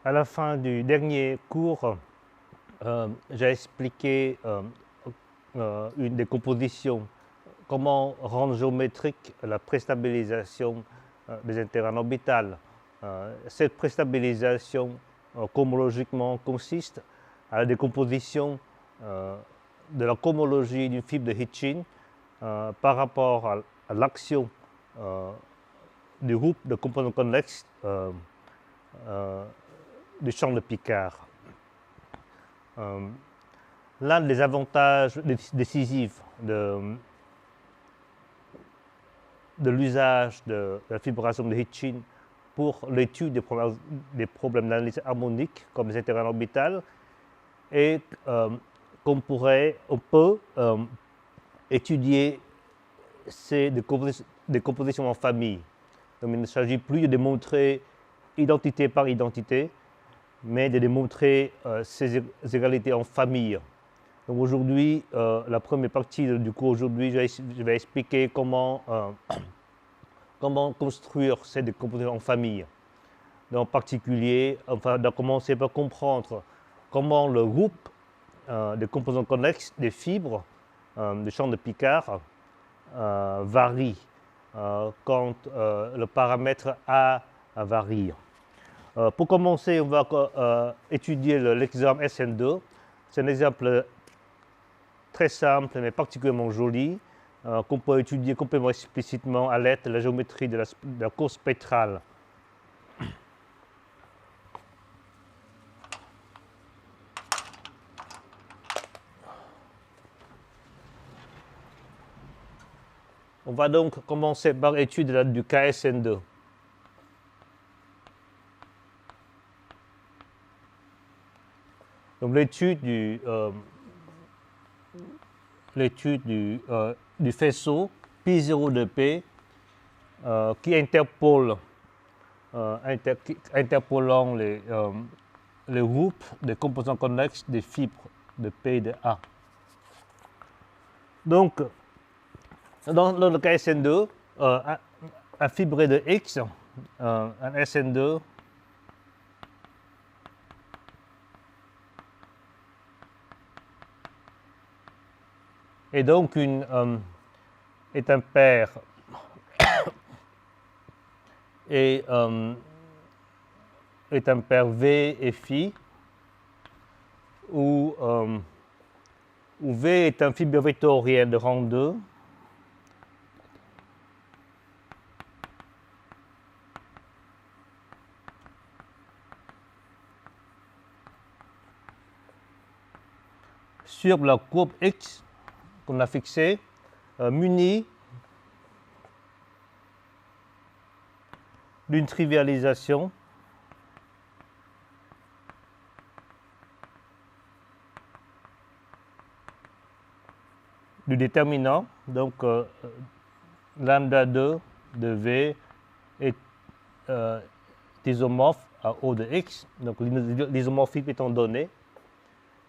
À la fin du dernier cours, j'ai expliqué une décomposition, comment rendre géométrique la préstabilisation des intervalles orbitales. Cette préstabilisation cohomologiquement consiste à la décomposition de la cohomologie d'une fibre de Hitchin par rapport à l'action du groupe de composants connexes du champ de Picard. L'un des avantages décisifs de l'usage de la fibration de Hitchin pour l'étude des problèmes d'analyse harmonique comme les intervalles orbitales est qu'on peut étudier ces décompositions en famille. Donc il ne s'agit plus de démontrer identité par identité, mais de démontrer ces égalités en famille. Donc aujourd'hui, la première partie du cours aujourd'hui, je vais expliquer comment construire ces décompositions en famille. Donc, en particulier, on va commencer par comprendre comment le groupe de composants connexes des fibres du champ de Picard varie quand le paramètre A varie. Pour commencer, on va étudier l'exemple SN2. C'est un exemple très simple mais particulièrement joli qu'on peut étudier complètement explicitement à l'aide de la géométrie de la courbe spectrale. On va donc commencer par l'étude du KSN2. Donc l'étude du faisceau Pi0 de P qui interpolant les groupes de composants connexes des fibres de P et de A. Donc, dans le cas SN2, un fibré de X, un SN2, est donc est un paire est un paire V et Phi, où V est un fibre vectorien de rang 2, sur la courbe X qu'on a fixée, munie d'une trivialisation du déterminant. Donc, lambda 2 de V est isomorphe à O de X, donc l'isomorphisme étant donné.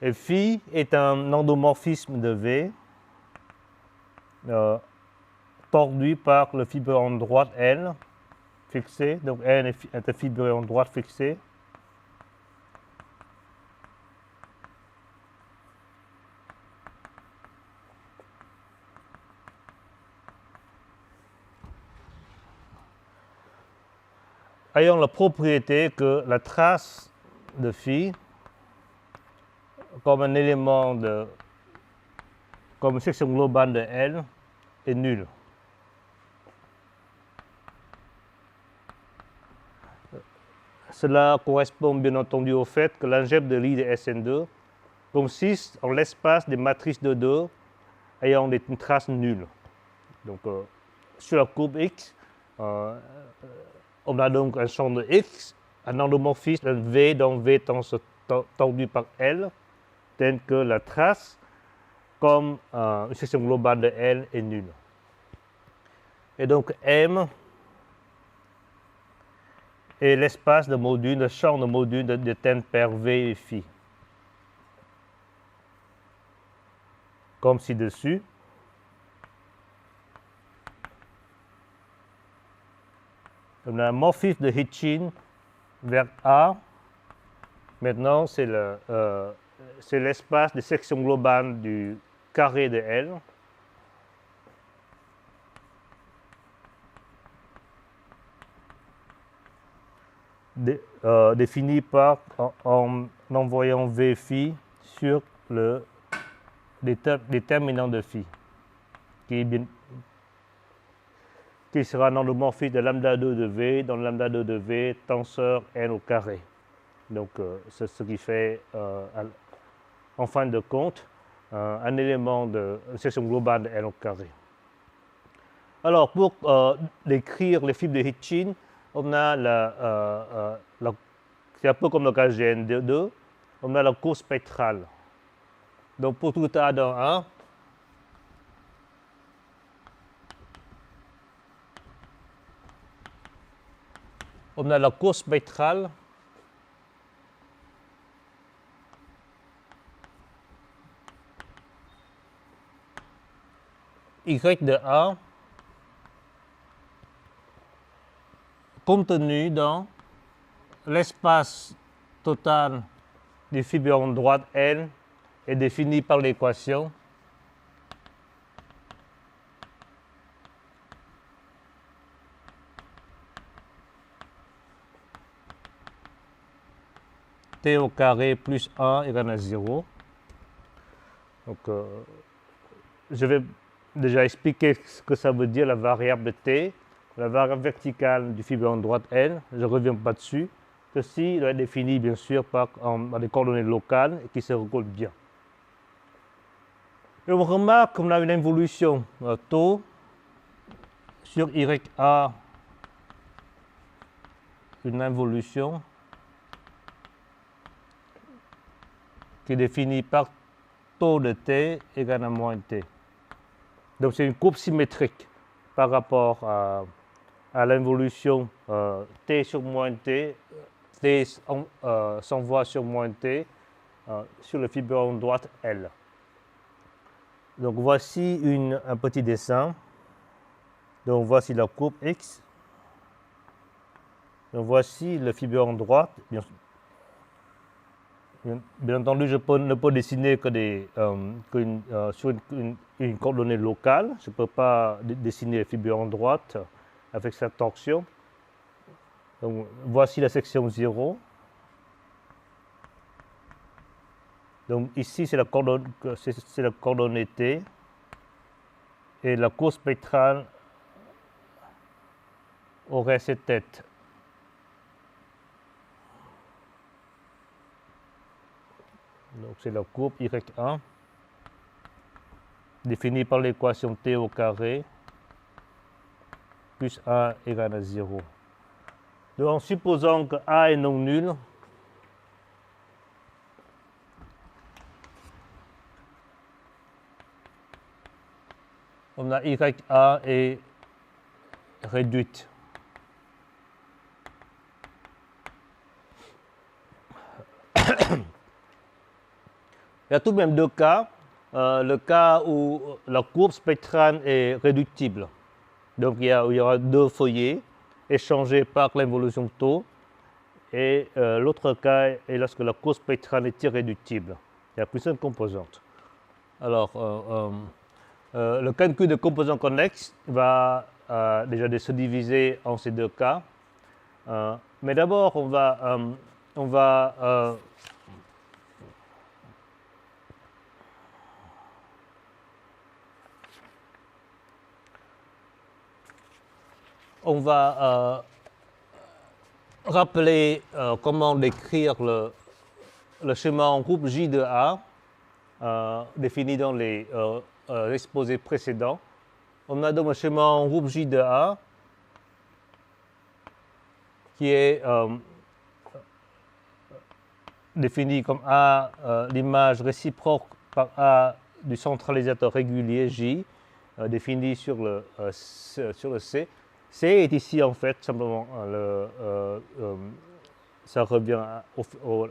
Et phi est un endomorphisme de V tordu par le fibre en droite L fixé. Donc N est un fibre en droite fixé. Ayant la propriété que la trace de phi comme un élément comme une section globale de L est nulle. Cela correspond bien entendu au fait que l'algèbre de Lie de SN2 consiste en l'espace des matrices de 2 ayant une trace nulle. Donc sur la courbe X, on a donc un champ de X, un endomorphisme V dont V tordu par L, tel que la trace comme une section globale de L est nulle. Et donc M est l'espace de module, le champ de module de thème paire V et Phi. Comme ci-dessus. On a un morphisme de Hitchin vers A Maintenant, c'est l'espace de section globale du carré de L. Défini par en envoyant V phi sur le déterminant de phi, qui sera un endomorphique de lambda 2 de V dans lambda 2 de V tenseur N au carré. Donc, c'est ce qui fait, en fin de compte, un élément de section globale de N au carré. Alors, pour décrire les fibres de Hitchin, on a c'est un peu comme le cas GN2, on a la courbe spectrale. Donc, pour tout A dans A, on a la courbe spectrale Y de A contenu dans l'espace total du fibrone droite L est défini par l'équation T au carré plus 1 égale à 0. Donc, je vais déjà expliquer ce que ça veut dire la variable T, la variable verticale du fibrone droite L. Je ne reviens pas dessus. Ceci doit être défini bien sûr par des coordonnées locales et qui se recollent bien. Et on remarque qu'on a une involution tau sur YA, une involution qui est définie par taux de t égale à moins t. Donc c'est une courbe symétrique par rapport à l'involution t sur moins t, t s'envoie sur moins t sur le fibrone droite L. Donc voici un petit dessin. Donc voici la courbe X. Donc voici le fibrone droite. Bien entendu, je ne peux dessiner que sur une coordonnée locale. Je ne peux pas dessiner le fibrone droite avec cette torsion. Donc, voici la section 0. Donc ici, c'est la coordonnée T. Et la courbe spectrale aurait cette tête. Donc c'est la courbe Y1 définie par l'équation T au carré plus A égale à 0. Donc en supposant que A est non nul, on a YA est réduite. Il y a tout de même deux cas. Le cas où la courbe spectrale est réductible. Donc il y aura deux foyers échangés par l'involution de taux. Et l'autre cas est lorsque la courbe spectrale est irréductible. Il y a plusieurs composantes. Alors, le calcul de composants connexes va déjà se diviser en ces deux cas. Mais d'abord, on va rappeler comment décrire le schéma en groupe J de A, défini dans les exposés précédents. On a donc un schéma en groupe J de A qui est défini comme A, l'image réciproque par A du centralisateur régulier J, défini sur le C. C est ici en fait simplement ça revient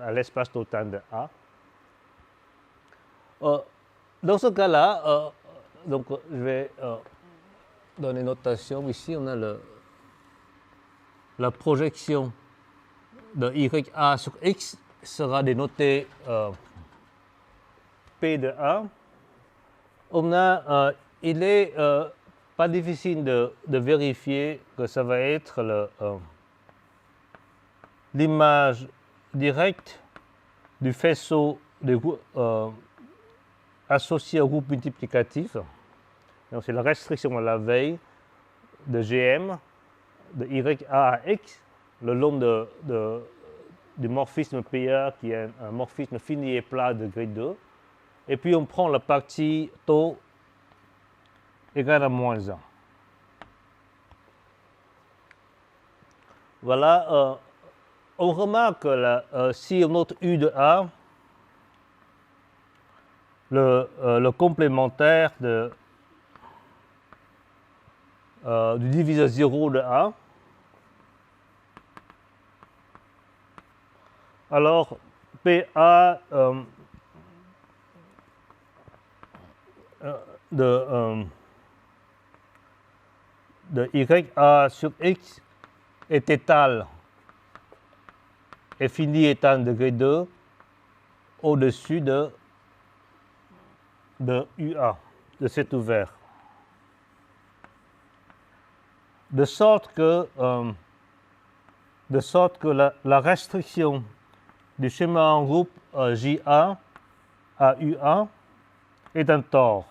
à l'espace total de A. Dans ce cas-là, donc je vais donner notation. Ici, on a la projection de YA sur X sera dénoté P de A. Il est pas difficile de vérifier que ça va être l'image directe du faisceau associé au groupe multiplicatif. Donc c'est la restriction à la veille de GM de YA à X le long du morphisme PA qui est un morphisme fini et plat de degré 2. Et puis on prend la partie taux égale à moins 1. Voilà, on remarque que si on note U de A, le complémentaire du diviseur 0 de A, alors PA de YA sur X est étal et fini étant degré 2 au-dessus de UA, de cet ouvert. De sorte que la restriction du schéma en groupe JA à UA est un tore.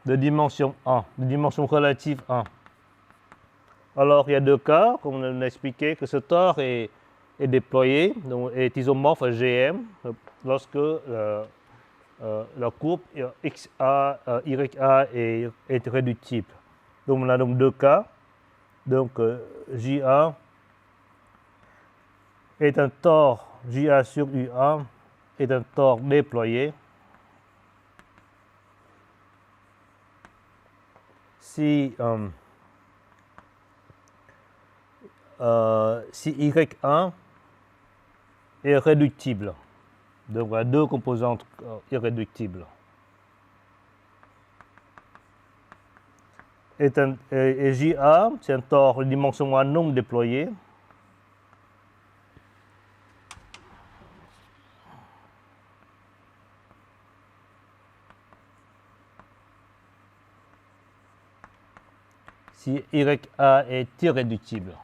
De dimension 1, de dimension relative 1. Alors, il y a deux cas, comme on a expliqué, que ce tore est déployé, donc est isomorphe à GM, lorsque la courbe XA, YA est réductible. Donc, on a donc deux cas. Donc, JA est un tore, JA sur UA est un tore déployé. Si Y1 est réductible, donc il y a deux composantes irréductibles. Et JA, c'est un tore de dimension 1 non déployé. Si YA est irréductible.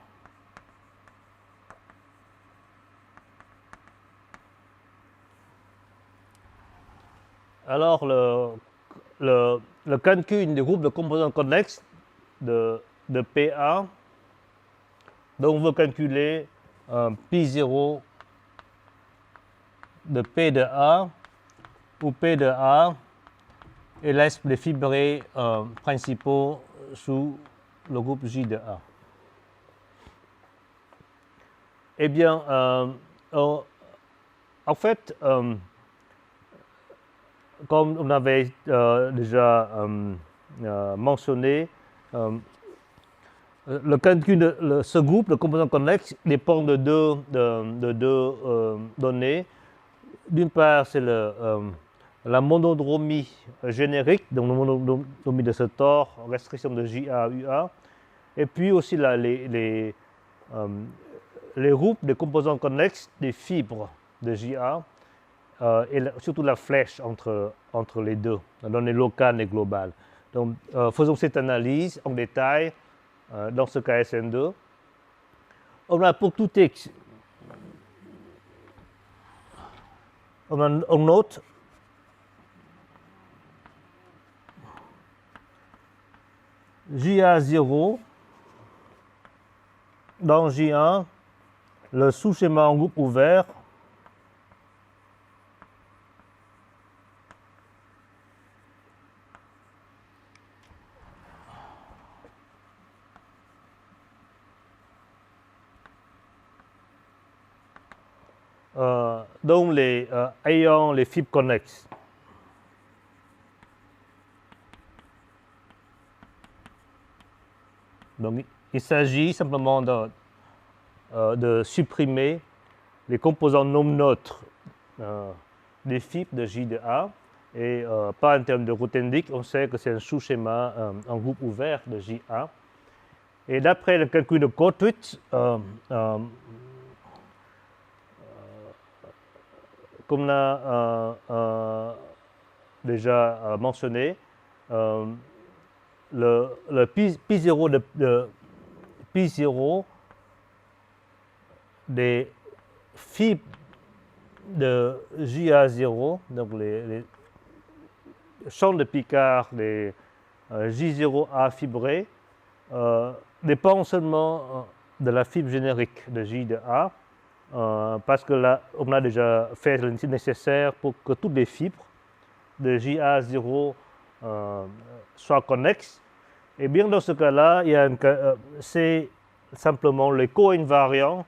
Alors, le calcul des groupes de composants connexes de PA, donc on veut calculer Pi0 de P de A, où P de A est l'espèce des fibrés principaux sous le groupe J de A. Eh bien, en fait, comme on avait déjà mentionné, le calcul de ce groupe de composants connexes dépend de deux données. D'une part, c'est la monodromie générique, donc la monodromie de ce tore, restriction de JA à UA, et puis aussi les groupes de composants connexes des fibres de JA, et surtout la flèche entre les deux, la donnée locale et globale. Donc, faisons cette analyse en détail dans ce cas SN2. On a pour tout X, on note JA0 dans J1, le sous-schéma en groupe ouvert dont ayant les fibres connexes. Donc, il s'agit simplement de supprimer les composants non neutres des fibres de J de A, et pas en termes de Grothendieck, on sait que c'est un sous-schéma en groupe ouvert de JA. Et d'après le calcul de Korteweg, comme on a déjà mentionné, le P0 P0 des fibres de JA0, donc les champs de Picard des J0A fibrés, dépend seulement de la fibre générique de J de A, parce que là, on a déjà fait le nécessaire pour que toutes les fibres de JA0 soient connexes. Et bien dans ce cas-là, c'est simplement les co-invariants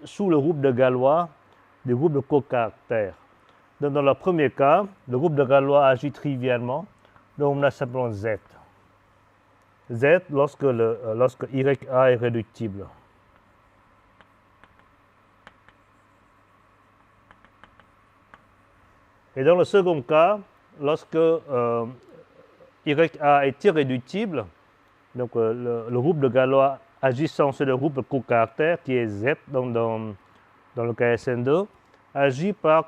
sous le groupe de Galois des groupes de cocaractères. Donc dans le premier cas, le groupe de Galois agit trivialement, donc on a simplement Z. Z lorsque YA est réductible. Et dans le second cas, lorsque YA est irréductible, donc le groupe de Galois agissant sur le groupe de cocaractères qui est Z dans le cas SN2, agit par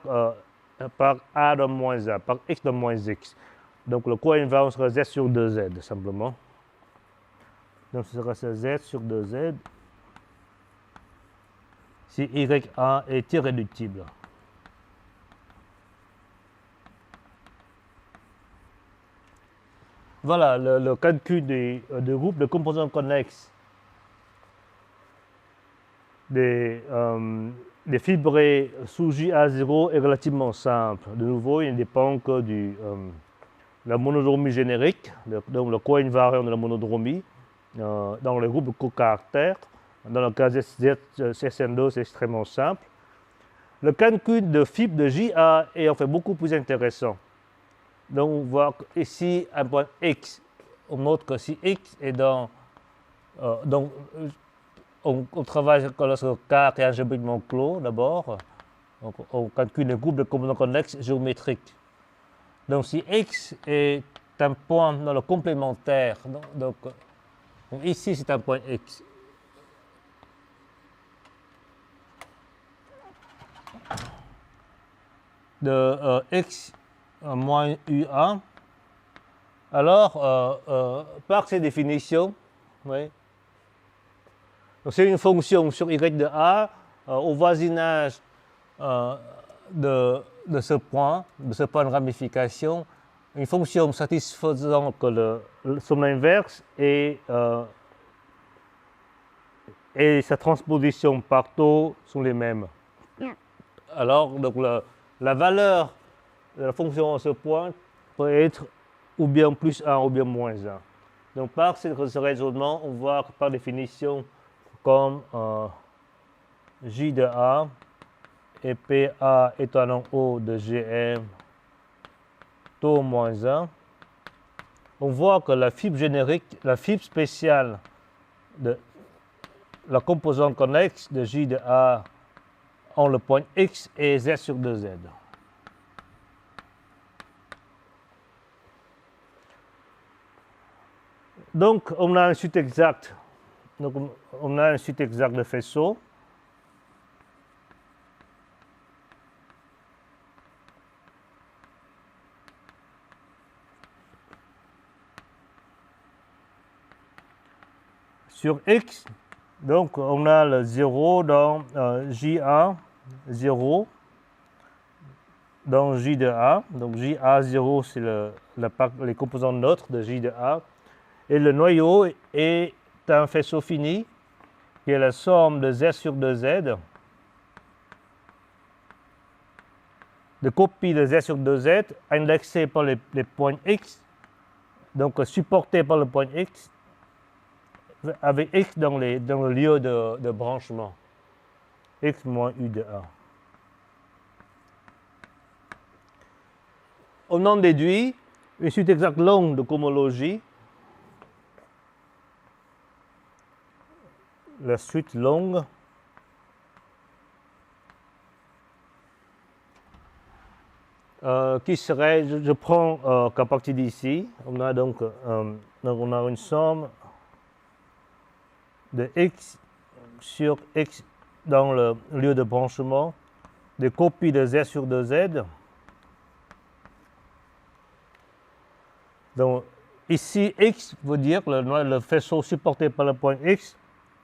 A de moins A, par X de moins X. Donc le co-invariant sera Z sur 2Z simplement. Donc ce sera Z sur 2Z si YA est irréductible. Voilà le calcul des groupes de composants connexes des fibrés sous JA0 est relativement simple. De nouveau, il ne dépend que de la monodromie générique, donc le co-invariant de la monodromie, dans le groupe de cocaractères. Dans le cas SN2, c'est extrêmement simple. Le calcul de fibres de JA est en fait beaucoup plus intéressant. Donc on voit ici un point X. On note que si X est dans... donc on travaille lorsque K est algébriquement clos d'abord. On calcule le groupe de composants connexes géométriques. Donc si X est un point dans le complémentaire, donc ici c'est un point X. De X moins UA, alors par ces définitions, oui, c'est une fonction sur Y de A au voisinage de ce point de ramification, une fonction satisfaisant que son inverse et sa transposition par taux sont les mêmes. Alors, donc la valeur de la fonction à ce point peut être ou bien plus 1 ou bien moins 1. Donc par ce raisonnement, on voit que par définition, comme J de A et PA étant O de GM taux moins 1, on voit que la fibre générique, la fibre spéciale de la composante connexe de J de A en le point X est Z sur 2Z. Donc, on a une suite exacte. Donc, on a une suite exacte de faisceaux. Sur X, donc on a le 0 dans JA 0 dans J de A. Donc JA0, c'est les composants neutres de J de A. Et le noyau est un faisceau fini qui est la somme de Z sur 2Z, de copies de Z sur 2Z indexées par les points X, donc supportées par le point X, avec X dans le lieu de branchement, X moins U de A. On en déduit une suite exacte longue de cohomologie. La suite longue qui serait, je prends qu'à partir d'ici, on a donc on a une somme de X sur X dans le lieu de branchement, de copie de Z sur de Z. Donc ici, X veut dire le faisceau supporté par le point X.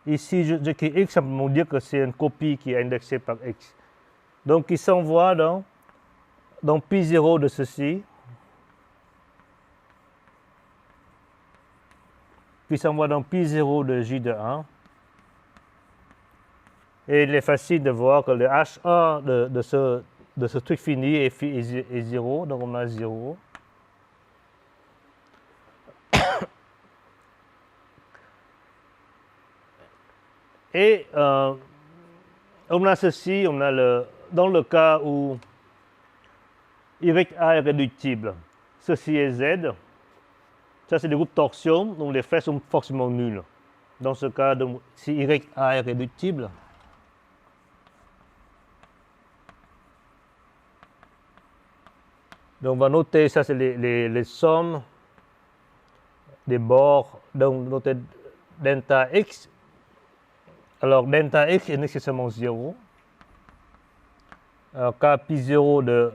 Ici, j'écris X simplement dire que c'est une copie qui est indexée par X. Donc il s'envoie dans pi0 de ceci, puis s'envoie dans pi0 de J de 1. Et il est facile de voir que le H1 de ce truc fini est 0, donc on a 0. Et on a ceci, on a dans le cas où YA est réductible, ceci est Z. Ça, c'est des groupes torsion, donc les flèches sont forcément nulles. Dans ce cas, donc, si YA est réductible, donc on va noter, ça c'est les sommes des bords, donc noter delta X. Alors delta X est nécessairement 0. Alors K pi 0 de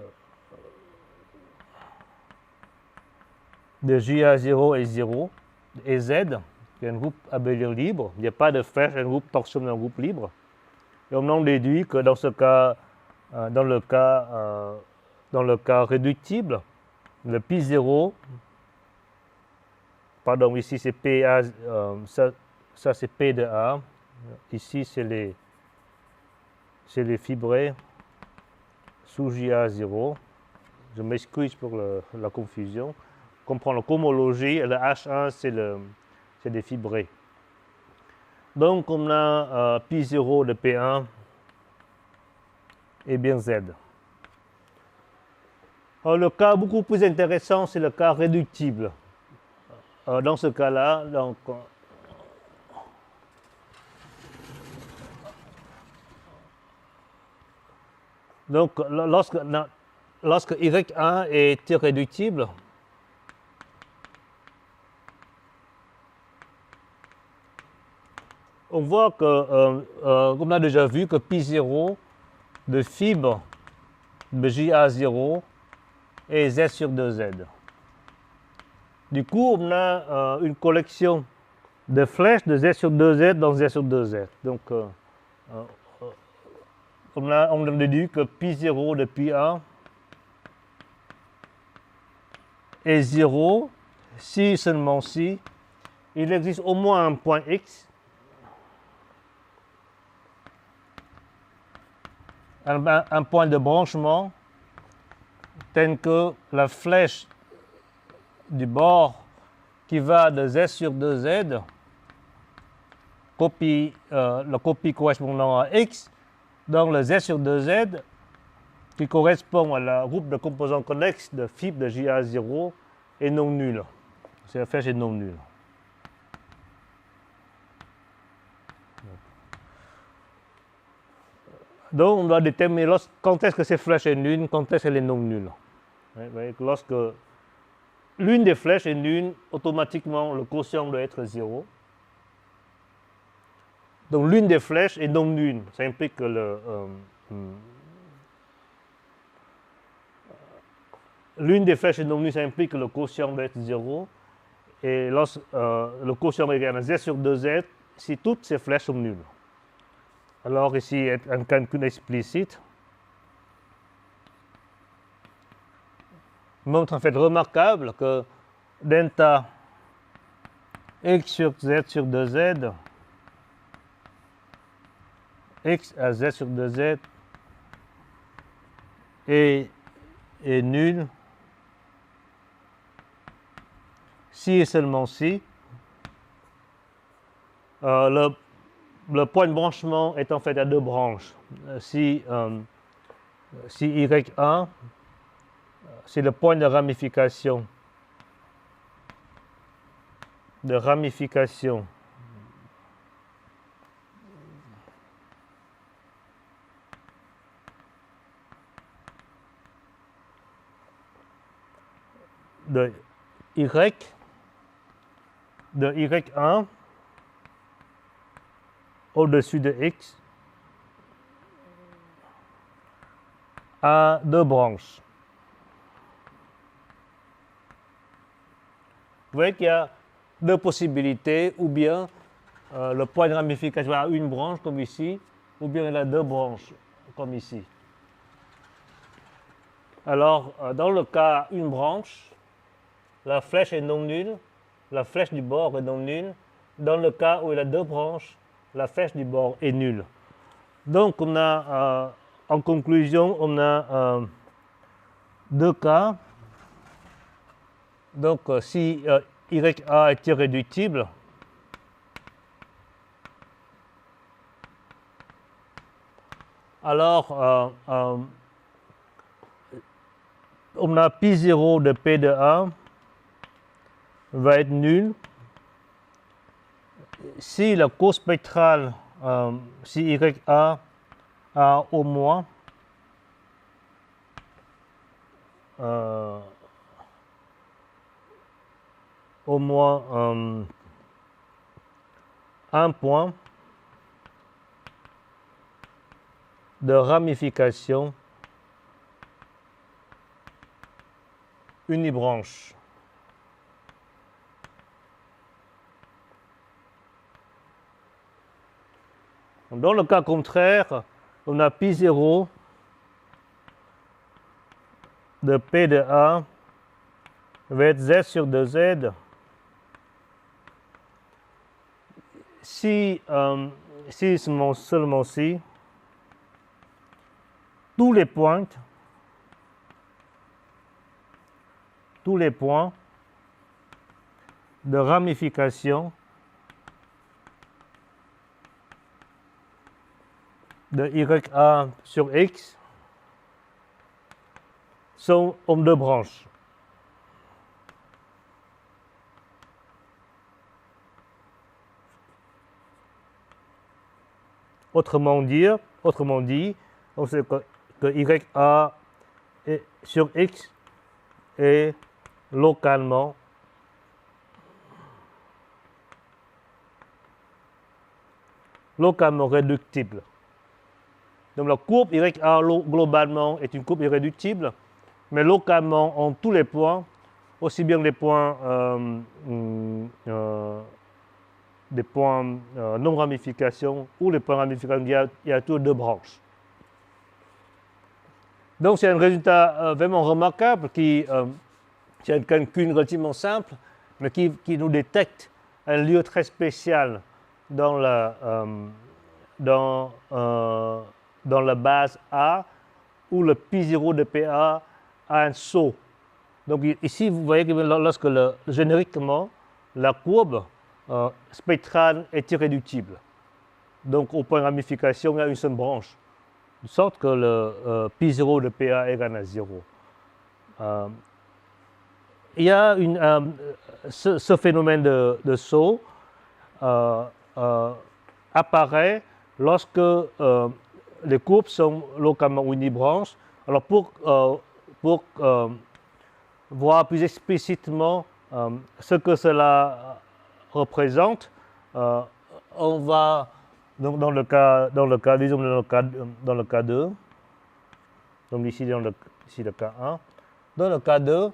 JA0 est 0, et Z, il y a un groupe abélien libre, il n'y a pas de flèche, un groupe torsion d'un groupe libre. Et on en déduit que dans ce cas, dans le cas réductible, le pi 0, pardon, ici c'est PA, ça c'est P de A, ici c'est les fibrés sous JA0. Je m'excuse pour la confusion. Comprendre la cohomologie, le H1 c'est des fibrés. Donc on a pi 0 de P1 et bien Z. Alors, le cas beaucoup plus intéressant, c'est le cas réductible. Dans ce cas-là, donc lorsque Y1 est irréductible, on voit que, comme on a déjà vu, que pi 0 de fibre de JA0 est Z sur 2Z. Du coup, on a une collection de flèches de Z sur 2Z dans Z sur 2Z. Donc, on a déduit que pi 0 de pi 1 est 0 si seulement si il existe au moins un point X, un point de branchement tel que la flèche du bord qui va de Z sur 2Z, la copie correspondant à X, dans le Z sur 2Z, qui correspond à la groupe de composants connexes de fibres de JA0, est non nulle. Cette flèche est non nulle. Donc, on doit déterminer quand est-ce que cette flèche est nulle, quand est-ce qu'elle est non nulle. Lorsque l'une des flèches est nulle, automatiquement, le quotient doit être 0. Donc, l'une des flèches est non nulle. Ça implique que l'une des flèches est non nulle, ça implique que le quotient doit être 0. Et lorsque le quotient est égal à Z sur 2Z, si toutes ces flèches sont nulles. Alors ici, un calcul explicite montre en fait remarquable que delta X sur Z sur 2Z, X à Z sur 2Z est nul si et seulement si le point de branchement est en fait à deux branches. Si Y1, c'est le point de ramification de Y, de Y1 au-dessus de X a deux branches. Vous voyez qu'il y a deux possibilités, ou bien le point de ramification a une branche comme ici, ou bien il a deux branches comme ici. Alors, dans le cas une branche, la flèche est non nulle, la flèche du bord est non nulle. Dans le cas où il a deux branches, la flèche du bord est nulle. Donc, on a, en conclusion, on a deux cas. Donc, si YA est irréductible, alors on a Pi0 de P de A va être nul si la cause spectrale, si YA a au moins un point de ramification unibranche. Dans le cas contraire, on a Pi0 de P de A va être Z sur 2Z si seulement si tous les points de ramification de YA sur X sont en deux branches. Autrement dit, on sait que YA sur X est localement réductible. Donc la courbe YA globalement est une courbe irréductible, mais localement en tous les points, aussi bien les points non ramification ou les points ramification, il y a toujours deux branches. Donc c'est un résultat vraiment remarquable qui c'est un calcul relativement simple, mais qui nous détecte un lieu très spécial dans la base A, où le Pi0 de PA a un saut. Donc ici, vous voyez que lorsque génériquement, la courbe spectrale est irréductible. Donc au point de ramification, il y a une seule branche, de sorte que le Pi0 de PA est égal à 0. Il y a ce phénomène de saut apparaît lorsque les courbes sont localement unibranches. Alors pour voir plus explicitement ce que cela représente, on va donc dans le cas 2, donc ici le cas 1, dans le cas 2,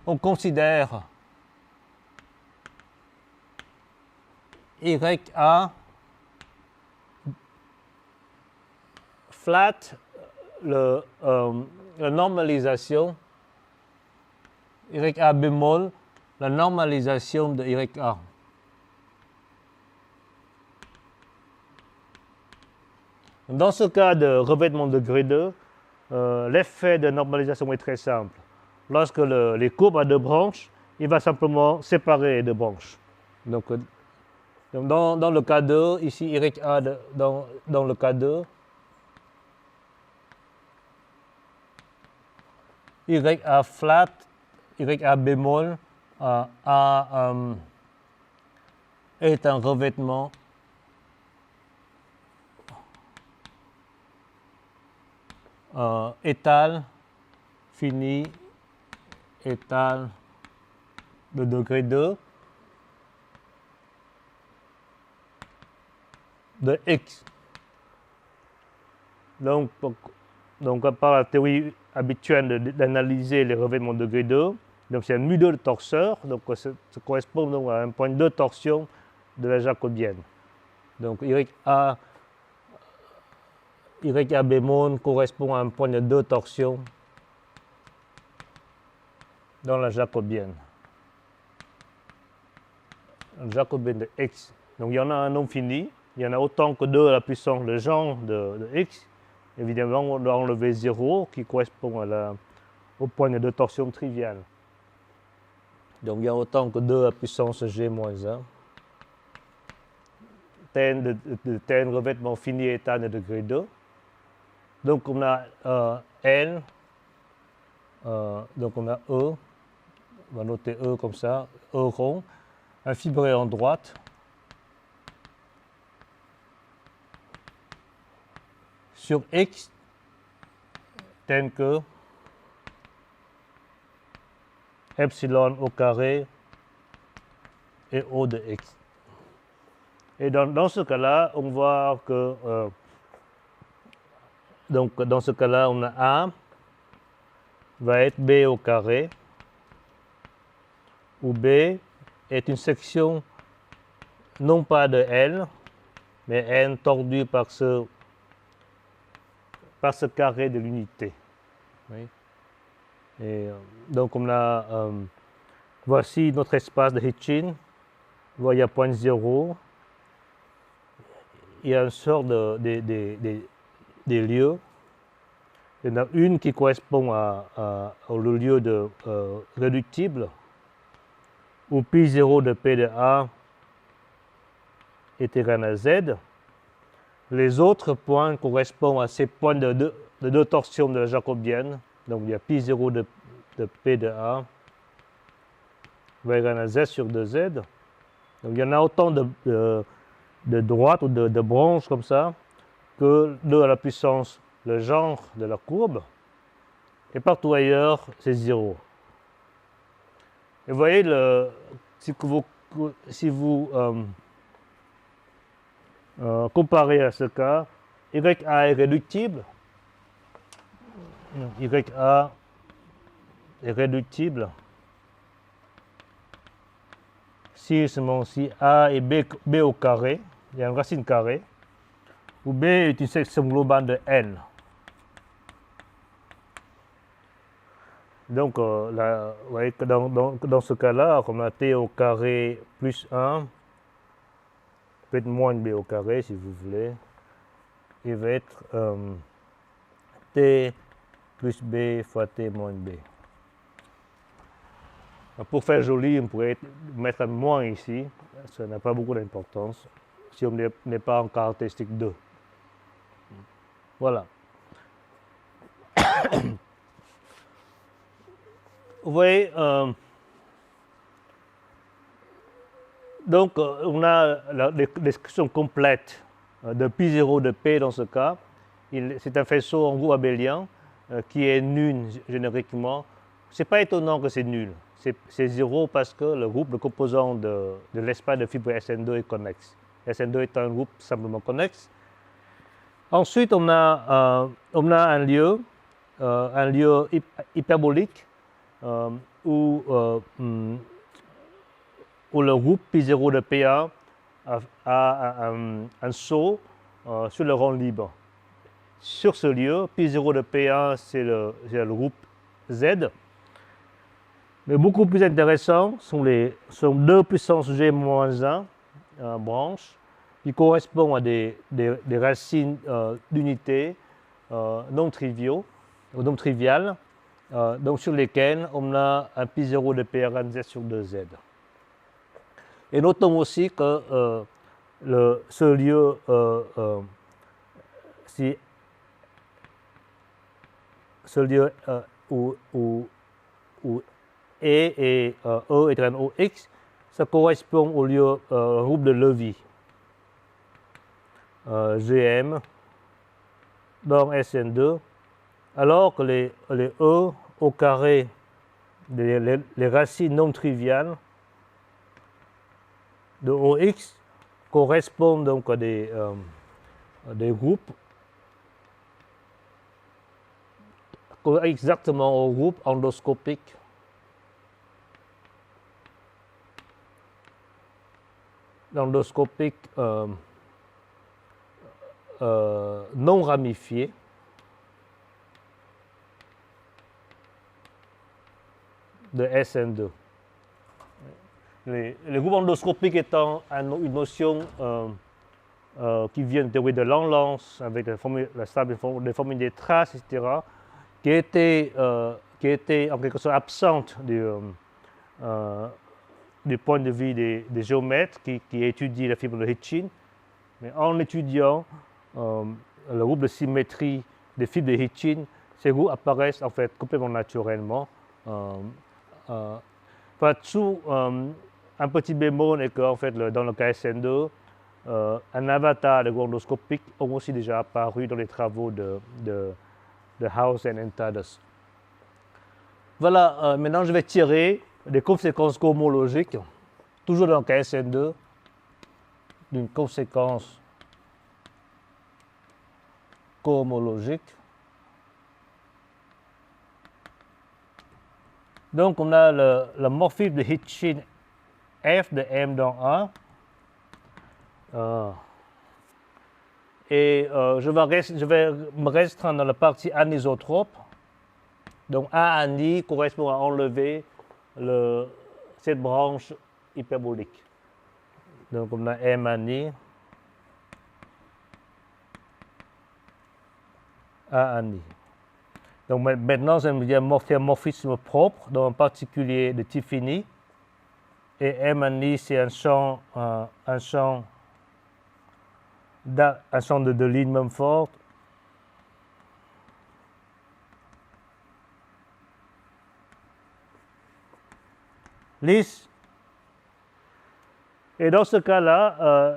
on considère YA flat la normalisation YA bémol, la normalisation de YA. Dans ce cas de revêtement de degré 2, l'effet de normalisation est très simple. Lorsque les courbes à deux branches, il va simplement séparer les deux branches. Donc dans le cas 2, ici YA dans le cas 2, YA flat, YA bémol est un revêtement étal, fini, étal de degré 2. de x. Donc par la théorie habituelle d'analyser les revêtements de degré 2, donc c'est un mu2 de torseur, donc ça correspond donc à un point de torsion de la jacobienne. Donc YA bémol correspond à un point de 2 torsion dans la jacobienne. La jacobienne de x. Donc il y en a un nombre fini, il y en a autant que 2 à la puissance de genre de x. Évidemment, on doit enlever 0 qui correspond au point de 2 torsion trivial. Donc il y a autant que 2 à la puissance g moins 1. Tn de Tn revêtement fini état de degré 2. Donc on a L, donc on a E, on va noter E comme ça, E rond, un fibré en droite, sur X, tel que epsilon au carré et O de X. Et dans ce cas-là, on voit que donc dans ce cas-là, on a A va être B au carré, où B est une section non pas de L, mais N tordu par ce carré de l'unité. Oui. Et donc on a, voici notre espace de Hitchin. Il y a point 0. Il y a une sorte des lieux. Il y en a une qui correspond au lieu de réductible, où pi0 de P de A est égal à Z. Les autres points correspondent à ces points de deux torsions de la jacobienne. Donc il y a pi0 de P de A va égal à Z sur 2Z. Donc il y en a autant de droites ou de branches comme ça que 2 à la puissance le genre de la courbe. Et partout ailleurs, c'est 0. Et vous voyez, si vous comparez à ce cas, YA est réductible. YA est réductible si seulement si A et B au carré, il y a une racine carrée, où B est une section globale de N. Donc, vous voyez que dans ce cas-là, on a T au carré plus 1, peut-être moins B au carré si vous voulez. Il va être T plus B fois T moins B. Pour faire joli, on pourrait mettre un moins ici. Ça n'a pas beaucoup d'importance si on n'est pas en caractéristique 2. Voilà. Vous voyez, donc on a la description complète de pi0 de P dans ce cas. C'est un faisceau en groupe abélien qui est nul génériquement. Ce n'est pas étonnant que c'est nul. C'est 0 parce que le groupe de composants de l'espace de fibre SN2 est connexe. SN2 est un groupe simplement connexe. Ensuite, on a un lieu hyperbolique où le groupe pi0 de PA a un saut sur le rang libre. Sur ce lieu, pi0 de PA, c'est le groupe Z. Mais beaucoup plus intéressant sont 2 puissance G moins 1 branches qui correspondent à des racines d'unités non triviales, donc sur lesquelles on a un pi0 de PRN Z sur 2Z. Et notons aussi que ce lieu, où E et E est un OX, ça correspond au lieu groupe de Levy, GM, dans SN2, alors que les E au carré, les racines non triviales de OX correspondent donc à des groupes exactement au groupe endoscopique non ramifié de SN2. Les groupes endoscopiques étant une notion qui vient de théorie de Langlance avec des formules des traces, etc., qui était en quelque sorte absente du point de vue des géomètres qui étudient la fibre de Hitchin. Mais en étudiant le groupe de symétrie des fibres de Hitchin, ces groupes apparaissent en fait complètement naturellement. Sous un petit bémol est qu'en fait, dans le cas SN2, un avatar de groupe endoscopique ont aussi déjà apparu dans les travaux de Hausen et Tadas. Voilà, maintenant je vais tirer des conséquences cohomologiques, toujours dans le cas SN2, d'une conséquence cohomologique. Donc on a le morphisme de Hitchin F de M dans A. Et je vais me restreindre dans la partie anisotrope. Donc A ani correspond à enlever cette branche hyperbolique. Donc on a M ani, A ani. Donc maintenant, je vais faire un morphisme propre, donc en particulier de type fini. Et M ani, c'est un champ de ligne même forte. Lisse. Et dans ce cas-là,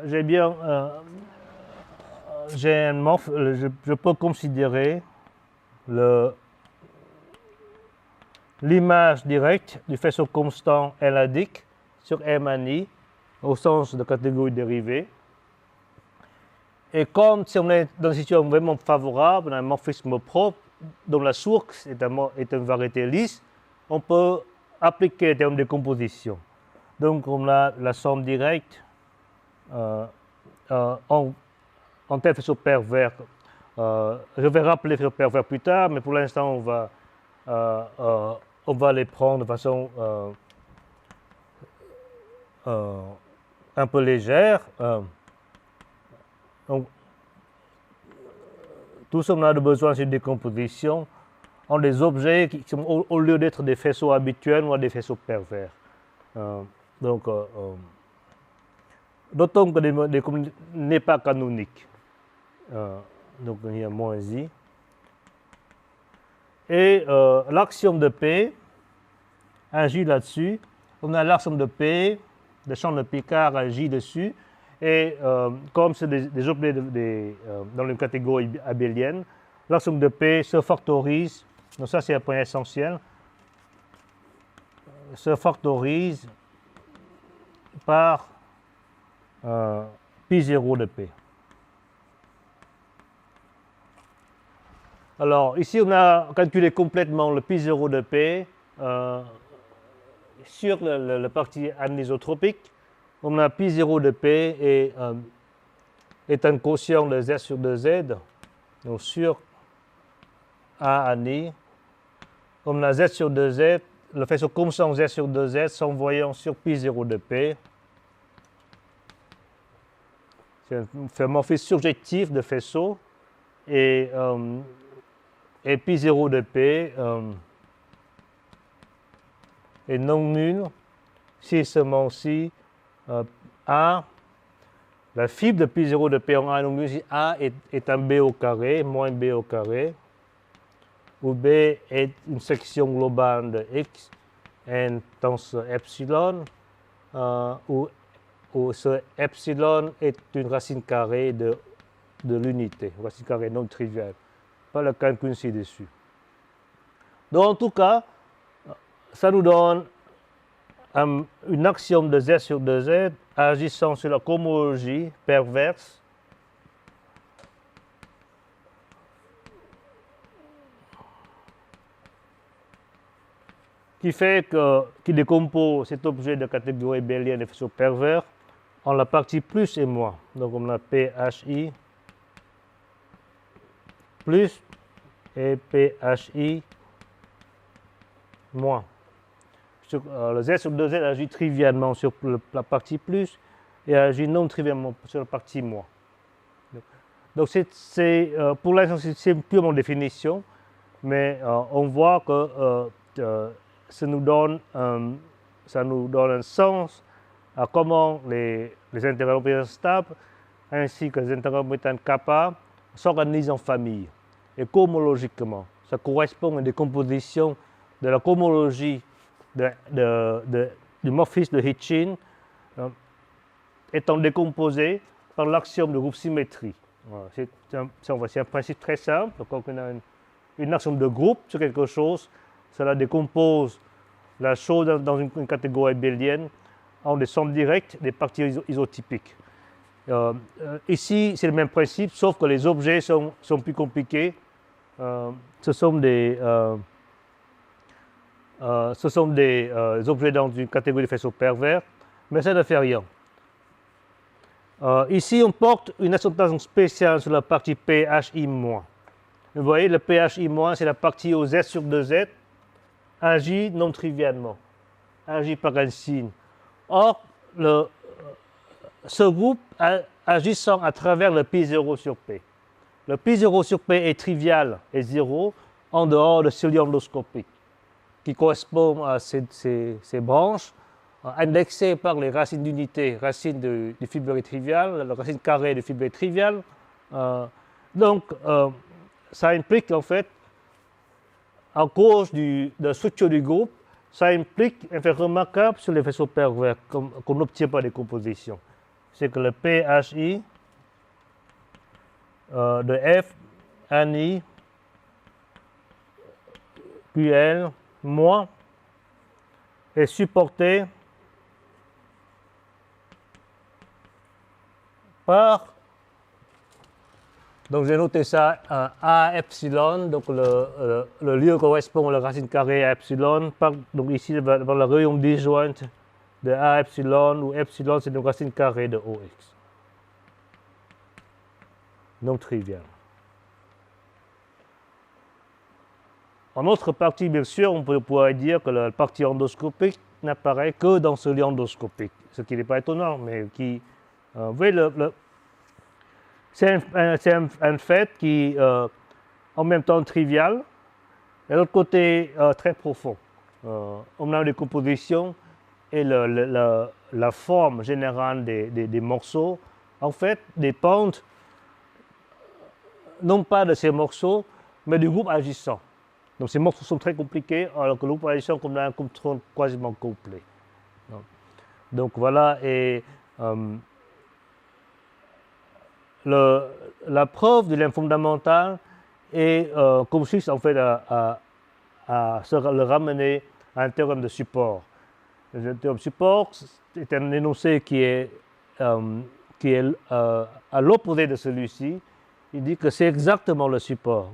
je peux considérer l'image directe du faisceau constant L-adique sur M ani au sens de catégorie dérivée. Et comme si on est dans une situation vraiment favorable, on a un morphisme propre dont la source est une variété lisse, on peut appliquer les termes de composition. Donc on a la somme directe en tel faisceau pervers. Je vais rappeler les faisceaux pervers plus tard, mais pour l'instant on va les prendre de façon un peu légère. Donc, tout ce qu'on a besoin, c'est une décomposition en des objets qui sont, au lieu d'être des faisceaux habituels, ou des faisceaux pervers. D'autant que décomposition n'est pas canonique. Donc il y a moins I. Et l'axiome de P agit là-dessus. On a l'axiome de P, le champ de Picard agit dessus. Et comme c'est des objets dans une catégorie abélienne, l'axiome de P se factorise. Donc ça c'est un point essentiel. Se factorise par pi0 de P. Alors ici on a calculé complètement le pi0 de P sur la partie anisotropique. On a pi0 de P est un quotient de Z sur 2Z, donc sur A ani. On a Z sur 2Z, le faisceau constant Z sur 2Z s'envoyant sur pi0 de P. C'est un morphisme surjectif de faisceau et pi0 de P est non nul si seulement si A, la fibre de pi0 de P en A est non nul si A est un B au carré, moins B au carré, où B est une section globale de X, n tend sur epsilon, où ce epsilon est une racine carrée de l'unité, racine carrée non triviale. Pas le calcul ci-dessus. Donc en tout cas, ça nous donne une axiome de Z sur 2Z agissant sur la cohomologie perverse qui décompose cet objet de catégorie abélienne de faisceau pervers en la partie plus et moins. Donc on a PHI plus et PHI moins. Le Z sur 2Z agit trivialement sur la partie plus et agit non trivialement sur la partie moins. Donc pour l'instant, c'est purement définition, mais on voit que ça nous donne un sens à comment les intervalles méthane stables ainsi que les intervalles méthane kappa s'organisent en famille et cohomologiquement. Ça correspond à des compositions de la cohomologie du morphisme de Hitchin étant décomposé par l'axiome de groupe symétrie. Voilà, c'est un principe très simple. Quand on a une axiome de groupe sur quelque chose, cela décompose la chose dans une catégorie abélienne en des sommes directes des parties isotypiques. Ici, c'est le même principe, sauf que les objets sont plus compliqués. Ce sont des objets dans une catégorie de faisceaux pervers, mais ça ne fait rien. Ici, on porte une accentuation spéciale sur la partie PHI-. Vous voyez, le PHI-, c'est la partie au Z sur 2Z, agit non trivialement, agit par un signe. Or, ce groupe agissant à travers le Pi0 sur P. Le Pi0 sur P est trivial et 0 en dehors de celui endoscopique, qui correspond à ces branches indexées par les racines d'unité, racine du fibré trivial, la racine carrée du fibré trivial. Donc, ça implique en fait, à cause de la structure du groupe, ça implique un effet remarquable sur les faisceaux pervers qu'on n'obtient pas des compositions. C'est que le PHI de F, NI, QL, moins, est supporté par, donc j'ai noté ça, A epsilon, donc le lieu correspond à la racine carrée à epsilon, donc ici dans la rayon disjointe de A epsilon, où epsilon c'est une racine carrée de OX. Non trivial. En autre partie, bien sûr, on pourrait dire que la partie endoscopique n'apparaît que dans ce lien endoscopique, ce qui n'est pas étonnant, mais qui, vous voyez, c'est un fait qui est en même temps trivial et de l'autre côté très profond. On a des compositions et la forme générale des morceaux, en fait, dépendent non pas de ces morceaux, mais du groupe agissant. Donc ces morceaux sont très compliqués, alors que le groupe agissant, on a un contrôle quasiment complet. Donc voilà, et la preuve de lien fondamental consiste en fait à le ramener à un théorème de support. Le théorème de support est un énoncé qui est à l'opposé de celui-ci. Il dit que c'est exactement le support.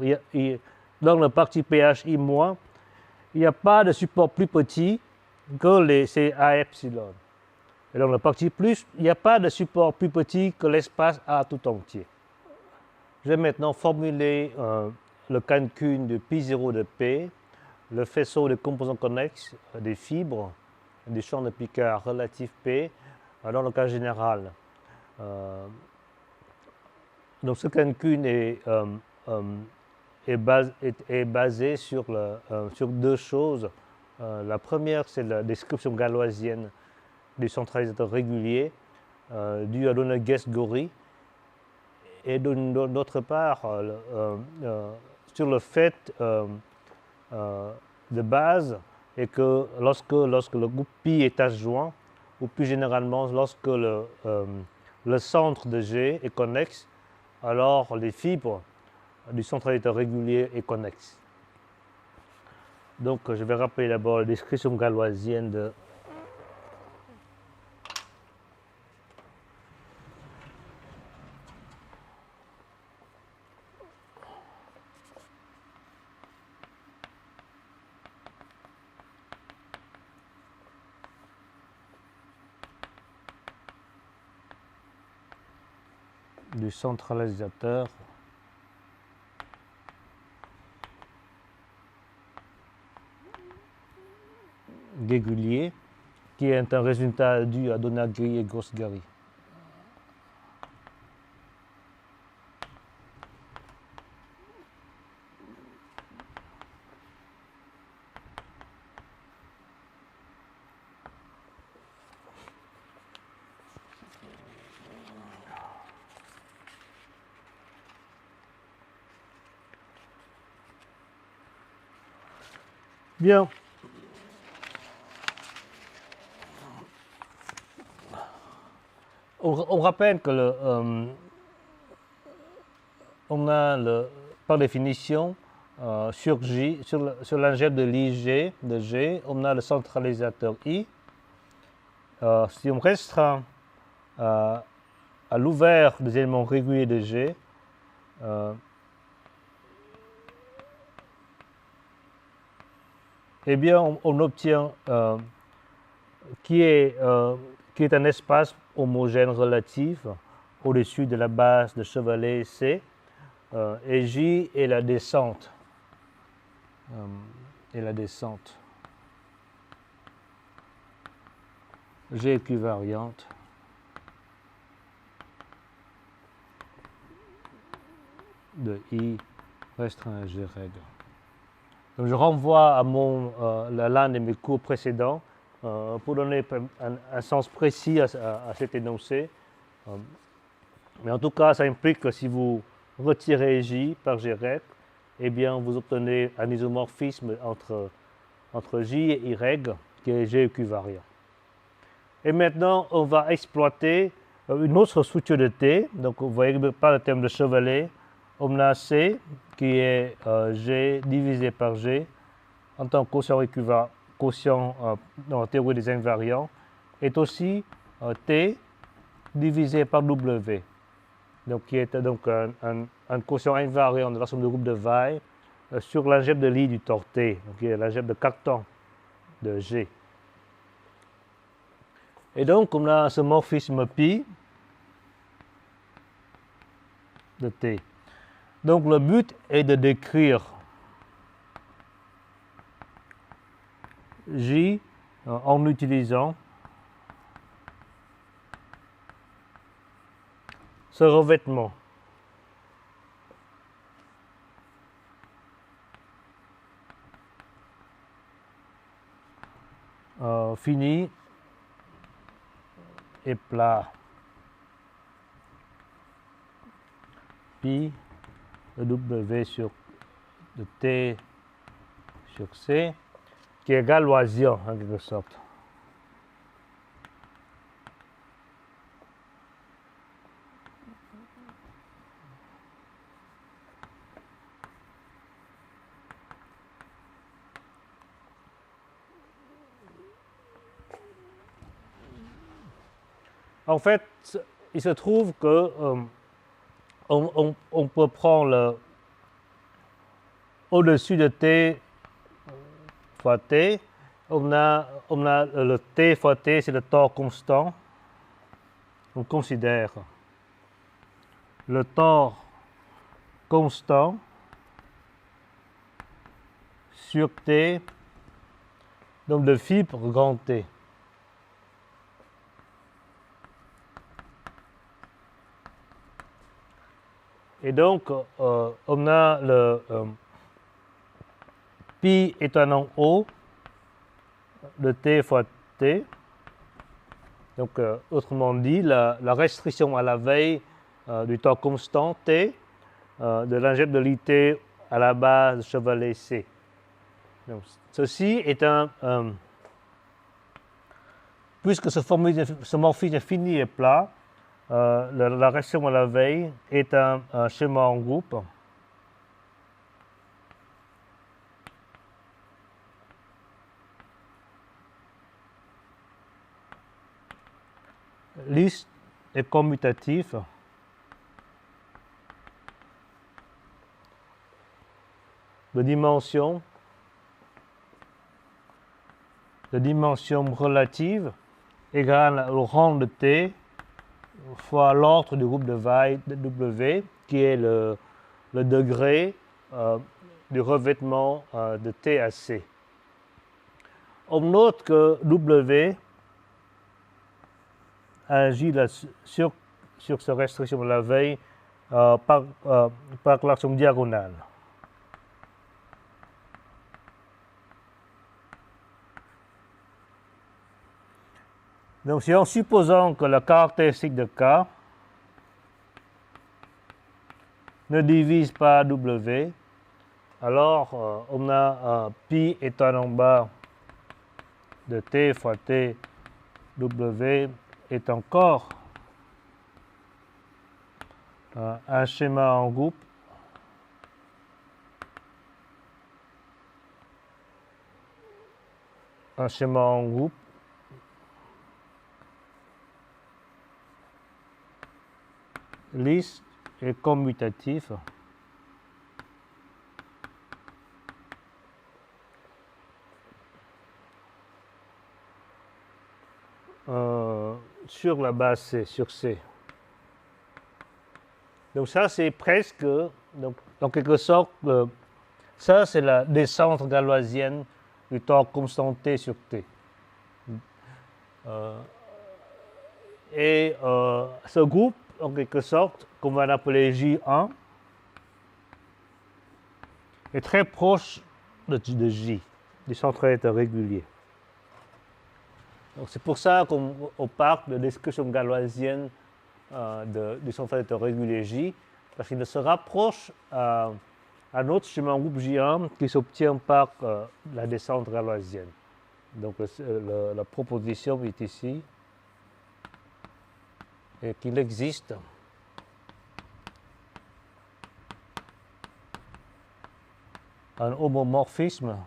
Dans la partie PHI-, il n'y a pas de support plus petit que ces A epsilon. Et dans la partie plus, il n'y a pas de support plus petit que l'espace A tout entier. Je vais maintenant formuler le calcul de Pi0 de P, le faisceau de composants connexes des fibres du champ de Picard relatif P dans le cas général. Donc ce calcul est basé sur deux choses. La première, c'est la description galoisienne du centralisateur régulier dû à Doene-Guest-Gorry, et d'autre part sur le fait de base et que lorsque le groupe pi est adjoint, ou plus généralement lorsque le centre de G est connexe, alors les fibres du centralisateur régulier est connexe. Donc je vais rappeler d'abord la description galoisienne du centralisateur Guégulier, qui est un résultat dû à Donaghy et Grosgary. Bien. On rappelle que on a par définition sur l'algèbre de l'IG de G, on a le centralisateur I. Si on restreint à l'ouvert des éléments réguliers de G, eh bien on obtient qui est un espace homogène relatif au-dessus de la base de Chevalley C, et J est la descente. G équivariante de I restreint à G règle. Donc je renvoie à l'un de mes cours précédents pour donner un sens précis à cet énoncé. Mais en tout cas, ça implique que si vous retirez J par G règle, eh bien vous obtenez un isomorphisme entre J et Y qui est G équivariant. Et maintenant, on va exploiter une autre structure de T. Donc vous voyez par le terme de Chevalley, on a C qui est G divisé par G en tant que quotient dans la théorie des invariants, est aussi T divisé par W, donc qui est donc un quotient invariant de l'ensemble de groupe de Weil sur l'algèbre de Lie du tore T, donc qui est l'algèbre de Cartan de G. Et donc on a ce morphisme pi de T. Donc le but est de décrire J en utilisant ce revêtement. Fini et plat pi de W sur de T sur C qui est égal Loisien en quelque sorte. En fait, il se trouve que on peut prendre au-dessus de T fois T, on a le T fois T, c'est le tore constant. On considère le tore constant sur T, donc de fibre grand T. Et donc, on a pi est un nom O de T fois T. Donc, autrement dit, la restriction à la veille du tore constant T de l'algèbre de l'IT à la base de Chevalley C. Donc, ceci est puisque ce morphisme fini et plat, la restriction à la veille est un schéma en groupe. Lisse et commutatif de dimension relative égale au rang de T fois l'ordre du groupe de W, qui est le degré du revêtement de T à C. On note que W agit sur cette restriction de la veille par l'action diagonale. Donc, si en supposant que la caractéristique de K ne divise pas W, alors on a pi étant en bas de T fois T, W est encore un schéma en groupe lisse et commutatif sur la base C, sur C. Donc ça, c'est presque, donc, en quelque sorte, ça, c'est la descente galoisienne du temps constant T sur T. Ce groupe, en quelque sorte, qu'on va appeler J1, est très proche de J, du centromètre régulier. C'est pour ça qu'on parle de l'expression galoisienne du centromètre régulier J, parce qu'il se rapproche à un autre schéma en groupe J1 qui s'obtient par la descente galoisienne. Donc la proposition est ici, et qu'il existe un homomorphisme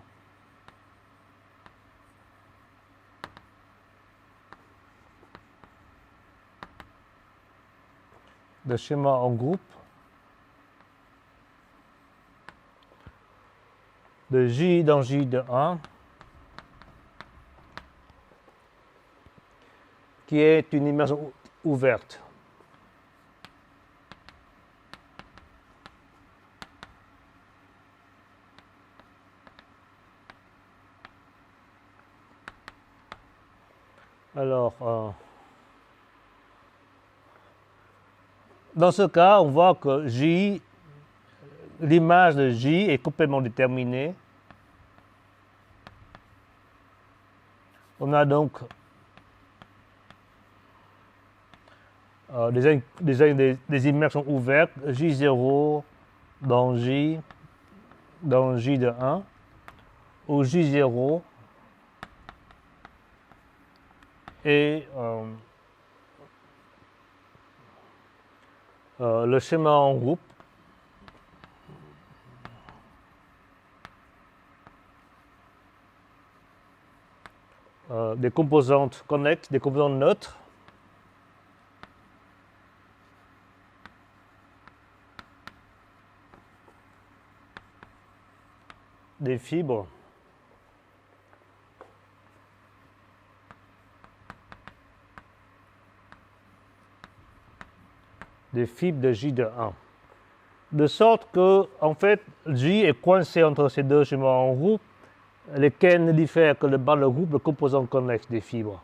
de schéma en groupe de J dans J de 1 qui est une immersion ouverte. Alors, dans ce cas, on voit que J, l'image de J est complètement déterminée. On a donc des immersions ouvertes, J0 dans J de 1, où J0 est le schéma en groupe des composantes connexes, des composantes neutres des fibres de J de 1. De sorte que, en fait, J est coincé entre ces deux schémas en groupe, lesquels ne diffèrent que par le groupe de composantes connexes des fibres.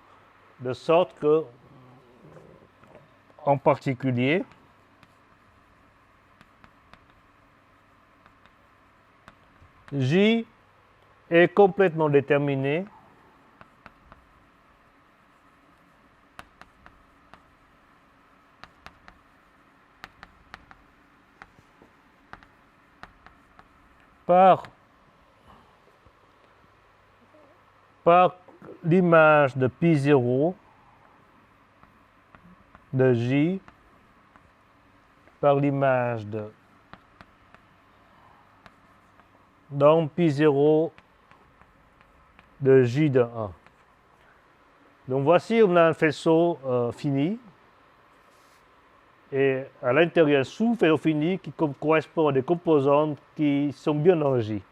De sorte que, en particulier, J est complètement déterminé par l'image de pi0 de J par l'image de dans pi0 de J de 1. Donc voici, on a un faisceau fini, et à l'intérieur sous-faisceau fini qui correspond à des composantes qui sont bien dans J.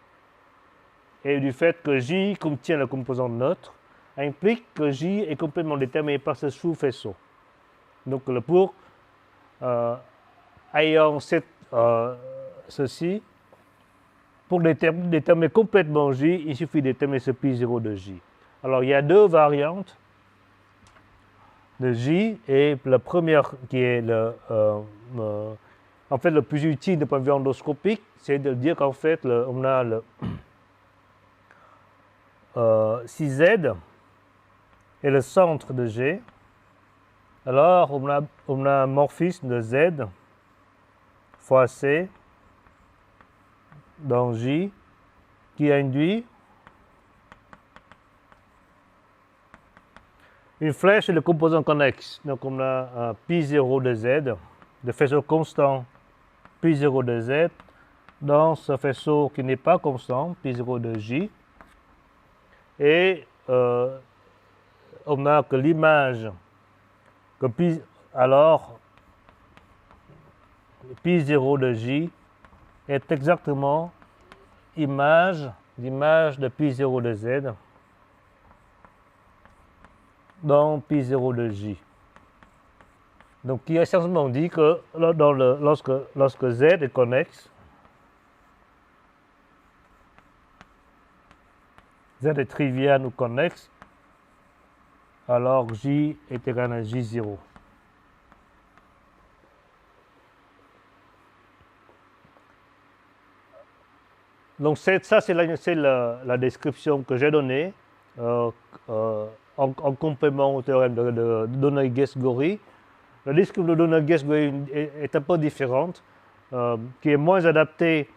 Et du fait que J contient la composante neutre, implique que J est complètement déterminé par ce sous-faisceau. Donc pour ayant ceci, pour déterminer complètement J, il suffit de déterminer ce pi0 de J. Alors il y a deux variantes de J, et la première qui est en fait le plus utile du point de vue endoscopique, c'est de dire qu'en fait on a si Z est le centre de G, alors on a un morphisme de Z fois C dans J qui induit une flèche et le composant connexe. Donc on a un pi0 de Z, de faisceau constant pi0 de Z, dans ce faisceau qui n'est pas constant, pi0 de J. Et on a que l'image, que alors pi0 de J est exactement l'image de pi0 de Z dans pi0 de J. Donc qui essentiellement dit que lorsque Z est connexe, Z est trivial ou connexe, alors J est égal à J0. Donc ça, c'est la description que j'ai donnée en complément au théorème de Donner-Guess-Gorry. La description de Donner-Guess-Gorry est un peu différente, qui est moins adaptée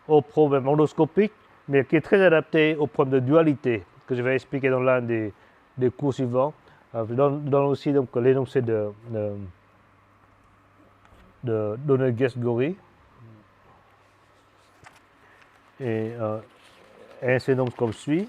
aux problèmes endoscopiques, mais qui est très adaptée aux problèmes de dualité, que je vais expliquer dans l'un des cours suivants. Je donne aussi l'énoncé de Donner-Guess-Gorry. Et c'est donc comme suit.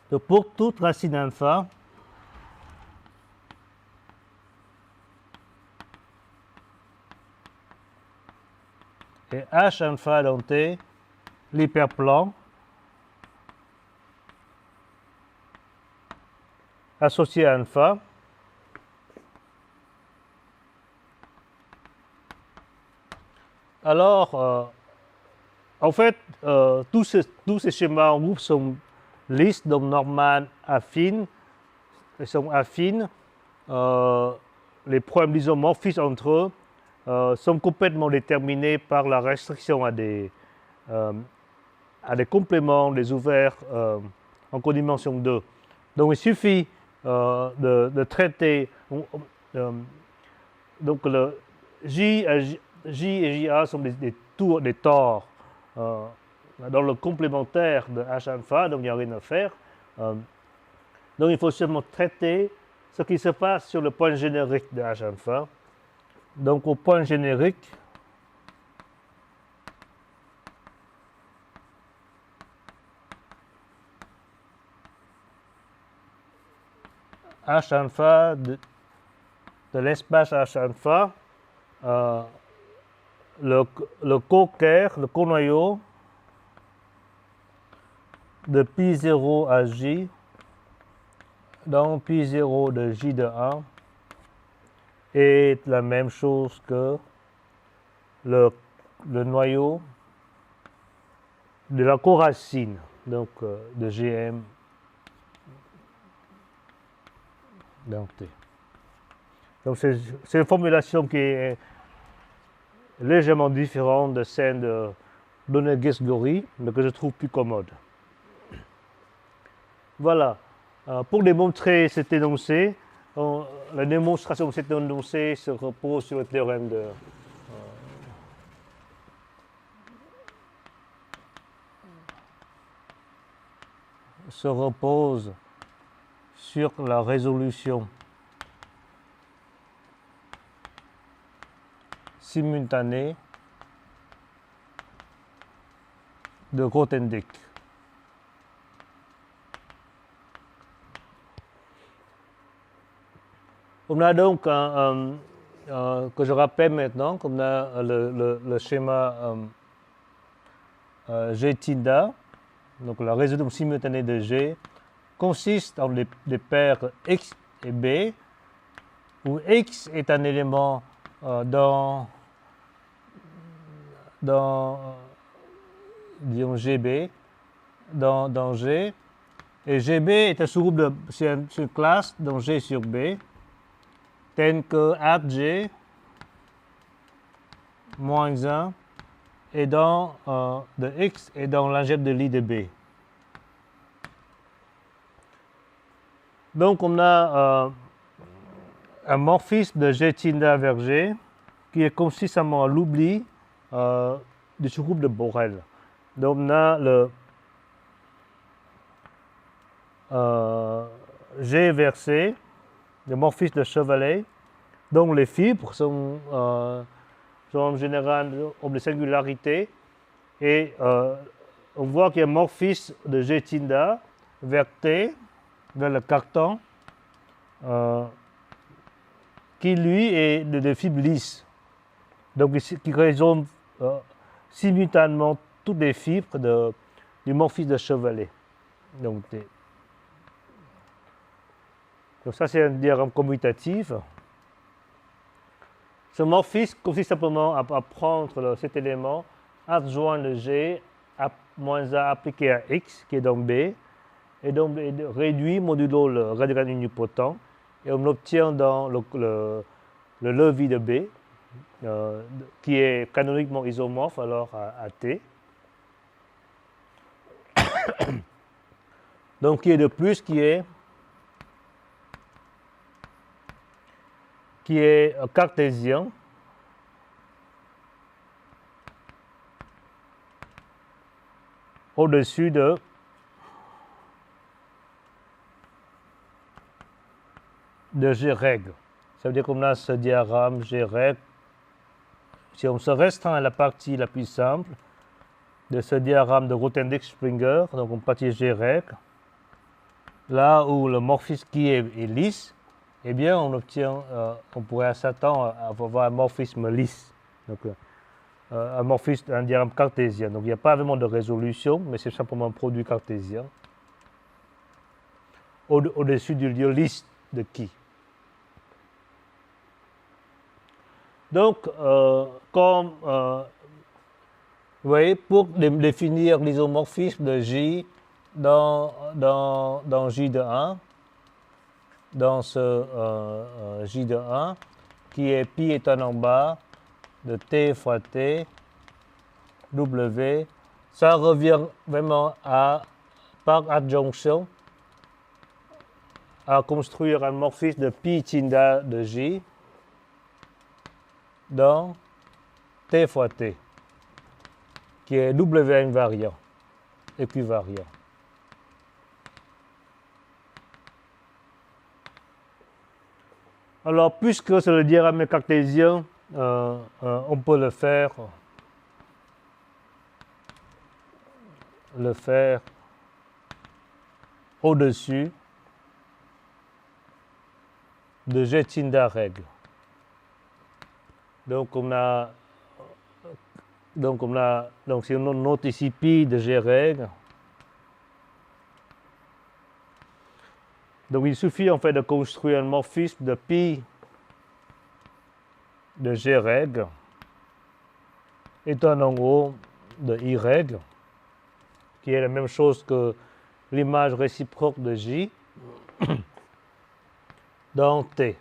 Donc pour toute racine alpha, et H alpha dans T, l'hyperplan associé à alpha, alors en fait tous ces schémas en groupe sont lisses, donc normales affines, sont affines. Les problèmes d'isomorphisme entre eux sont complètement déterminés par la restriction à des compléments, des ouverts en codimension 2. Donc il suffit de traiter, donc le J et JA sont des tors dans le complémentaire de H alpha, donc il n'y a rien à faire. Donc il faut seulement traiter ce qui se passe sur le point générique de H alpha. Donc au point générique, H alpha de l'espace H alpha, le co-ker, le co-noyau de pi0 à J dans pi0 de J de 1 est la même chose que le noyau de la coracine, donc de Gm dans T. Donc c'est une formulation qui est légèrement différente de celle de Donegas-Gori, mais que je trouve plus commode. Voilà. Pour démontrer cet énoncé, la démonstration de cet énoncé se repose sur le théorème de se repose sur la résolution simultanée de Grothendieck. On a donc que je rappelle maintenant, qu'on a le schéma G tilde, donc la résolution simultanée de G, consiste en des paires X et B, où X est un élément dans disons GB, dans G, et GB est un sous-groupe c'est une classe dans G sur B, tel que AG moins 1 est dans de X et dans l'algèbre de Lie de B. Donc on a un morphisme de G tilde vers G qui est consistamment à l'oubli du sous-groupe de Borel. Donc on a le G vers C, le morphisme de Chevalet, dont les fibres sont en général ont des singularités, et on voit qu'il y a un morphisme de G tilde vers T, vers le carton, qui lui est de fibres lisses, donc qui résume simultanément toutes les fibres du morphisme de Chevalet. Donc ça c'est un diagramme commutatif. Ce morphisme consiste simplement à prendre cet élément, adjoint le G, moins A appliqué à X, qui est dans B, et donc réduit modulo le radical unipotent, et on obtient dans le levis de B, qui est canoniquement isomorphe alors à T. Donc qui est de plus qui est cartésien, au-dessus de G règle. Ça veut dire qu'on a ce diagramme G règle. Si on se restreint à la partie la plus simple de ce diagramme de Grothendieck-Springer, donc on partit G règle, là où le morphisme qui est lisse, eh bien on obtient, on pourrait s'attendre à avoir un morphisme lisse, donc un morphisme, un diagramme cartésien. Donc il n'y a pas vraiment de résolution, mais c'est simplement un produit cartésien au-dessus du lieu lisse de qui. Donc, comme vous voyez, pour définir l'isomorphisme de J dans J de 1, dans ce J de 1, qui est pi étant en bas de T fois T, W, ça revient vraiment par adjonction, à construire un morphisme de pi tilde de J dans T fois T, qui est W invariant, équivariant. Alors, puisque c'est le diagramme cartésien, on peut le faire au-dessus de G tilde règle. Donc si on note ici pi de G règle, donc il suffit en fait de construire un morphisme de pi de G règle étant en haut de I règle, qui est la même chose que l'image réciproque de J dans T.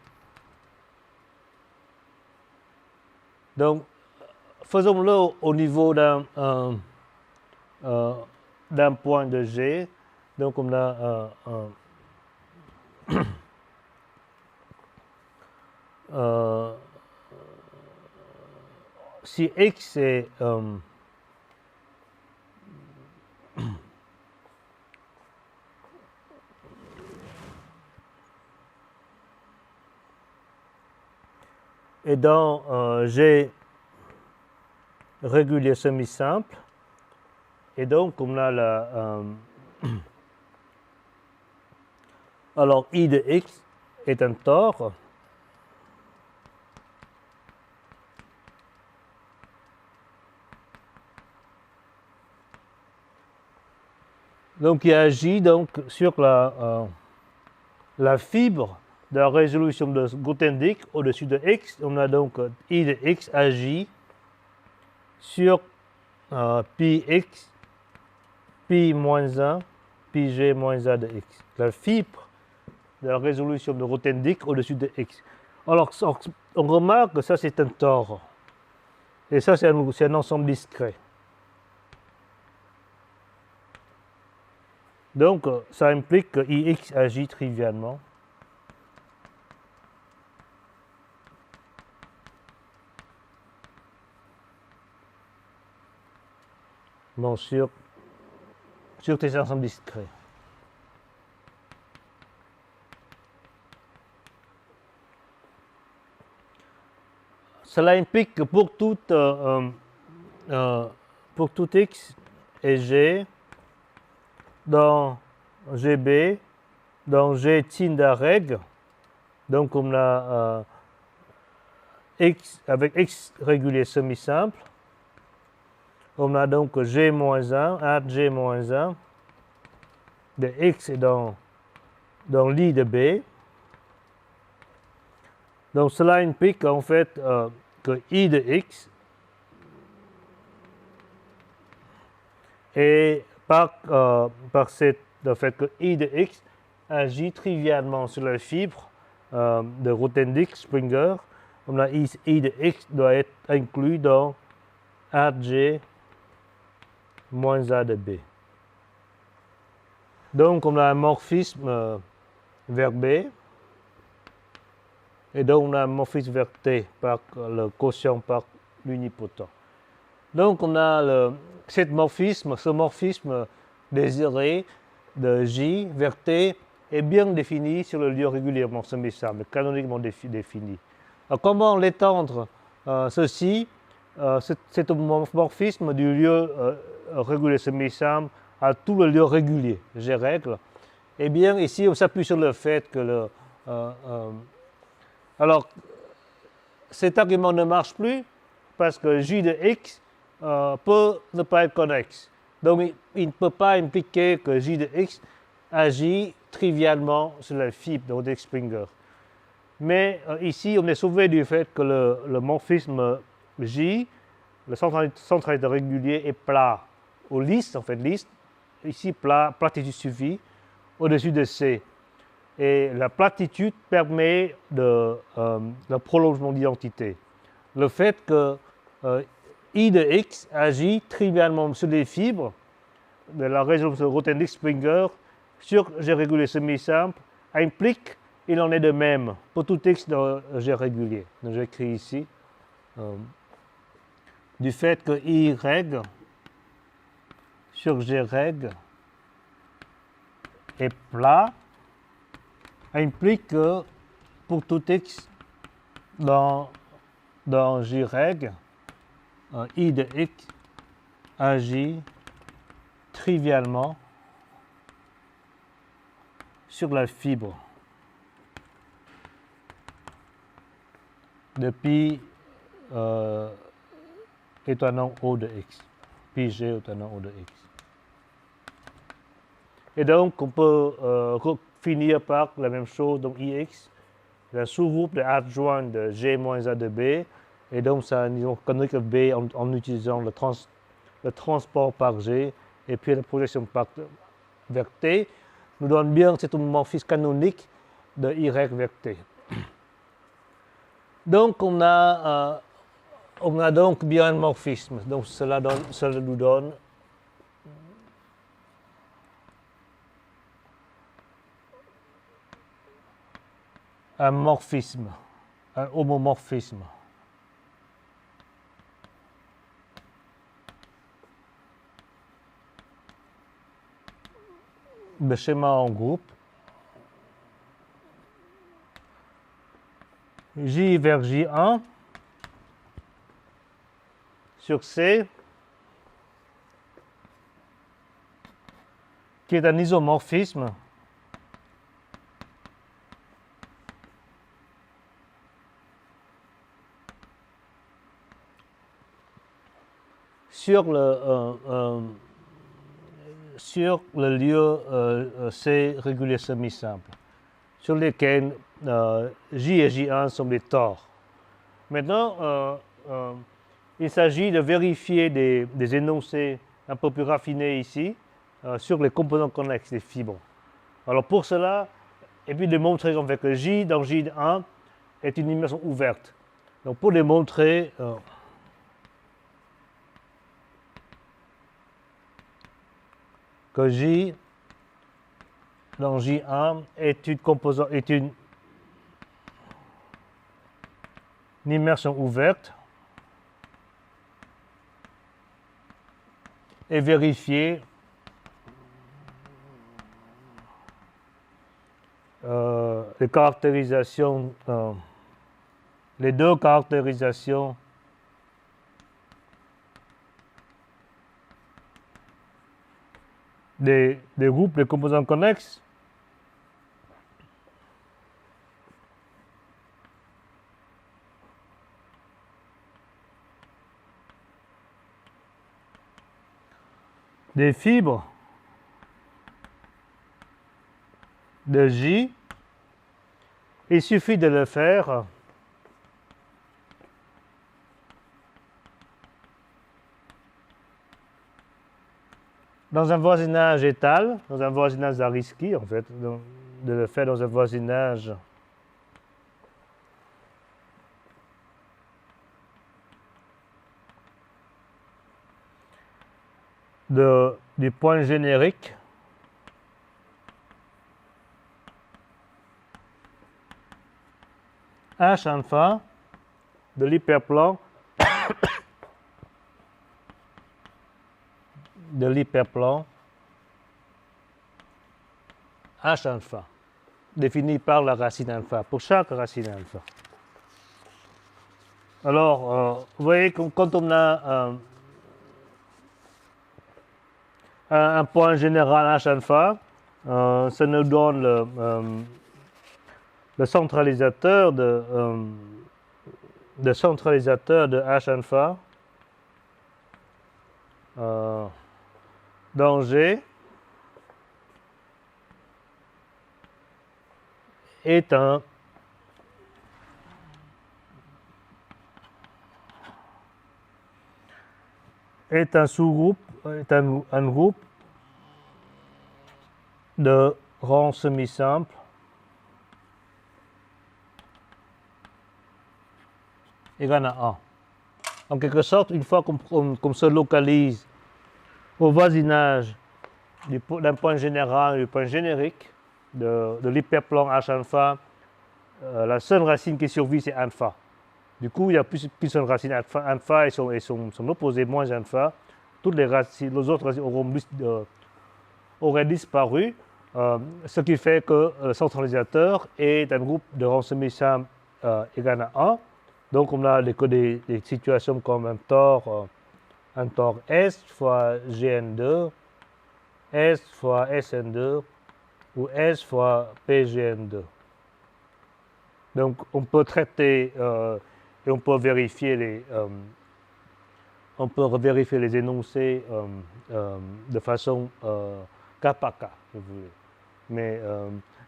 Donc, faisons-le au niveau d'un point de G. Donc, on a si X est et dans G régulier semi-simple, et donc on a la alors I de X est un tore donc qui agit donc sur la fibre de la résolution de Grothendieck au-dessus de X. On a donc I de X agit sur pi X, pi moins 1, pi G moins A de X. La fibre de la résolution de Grothendieck au-dessus de X. Alors, on remarque que ça, c'est un tore. Et ça, c'est un ensemble discret. Donc, ça implique que Ix agit trivialement. Bon, sur tes ensembles discrets. Cela implique que pour tout X et G, dans GB, dans G tin d'Areg, donc on a X avec X régulier semi-simple, on a donc G-1, at G-1 de X est dans l'I de B. Donc cela implique en fait que I de X et par le fait que I de X agit trivialement sur la fibre de Grothendieck-Springer, on a I de X doit être inclus dans G moins A de B. Donc on a un morphisme vers B. Et donc on a un morphisme vers T par le quotient par l'unipotent. Donc on a ce morphisme désiré de J vers T est bien défini sur le lieu régulièrement semi-simple, canoniquement défini. Alors, comment l'étendre ceci, cet morphisme du lieu régulier semi-simple à tout le lieu régulier, G règle? Eh bien ici on s'appuie sur le fait que alors, cet argument ne marche plus parce que J de X peut ne pas être connexe. Donc, il ne peut pas impliquer que J de X agit trivialement sur la fibre de Grothendieck-Springer. Mais ici, on est sauvé du fait que le morphisme J, le centralité régulier, est plat, ou lisse, en fait, lisse. Ici, platitude suffit au-dessus de C. Et la platitude permet le prolongement d'identité. Le fait que I de X agit trivialement sur les fibres de la résolution de Grothendieck-Springer sur G régulier semi-simple implique il en est de même pour tout X de G régulier. Donc j'écris ici du fait que I reg sur G reg est plat implique que pour tout X dans J reg, I de X agit trivialement sur la fibre de pi étonnant O de X, pi G étonnant O de X. Et donc on peut finir par la même chose, donc Ix, la sous-groupe de adjoint de G-A de B, et donc ça, disons, canonique B en utilisant le transport par G et puis la projection vers T nous donne bien cet homomorphisme canonique de Y vers T. Donc on a donc bien un morphisme. Donc cela nous donne un morphisme, un homomorphisme. Le schéma en groupe. J vers J1 sur C, qui est un isomorphisme sur le lieu C régulier semi-simple, sur lesquels J et J1 sont des tores. Maintenant, il s'agit de vérifier des énoncés un peu plus raffinés ici sur les composants connexes des fibres. Alors pour cela, et puis de montrer en fait que J dans J1 est une immersion ouverte. Donc pour démontrer que J dans J1 est une immersion ouverte, et vérifier les caractérisations, les deux caractérisations des groupes de composants connexes des fibres de J. Il suffit de le faire dans un voisinage étal, dans un voisinage Zariski en fait, de le faire dans un voisinage du point générique H alpha de l'hyperplan H alpha, défini par la racine alpha, pour chaque racine alpha. Alors, vous voyez que quand on a un point général H alpha, ça nous donne le centralisateur de H alpha dans G est un sous-groupe, est un groupe de rang semi-simple égal à 1. En quelque sorte, une fois qu'on se localise au voisinage d'un point général et du point générique de l'hyperplan H alpha, la seule racine qui survit, c'est alpha. Du coup, il n'y a plus qu'une seule racine alpha et son opposé moins alpha. Toutes les autres racines auraient disparu, ce qui fait que le centralisateur est un groupe de rang semi-simple égal à 1. Donc on a des situations comme un tore S fois Gn2, S fois Sn2 ou S fois Pgn2. Donc on peut traiter et on peut vérifier les énoncés de façon cas par cas, si vous voulez. Mais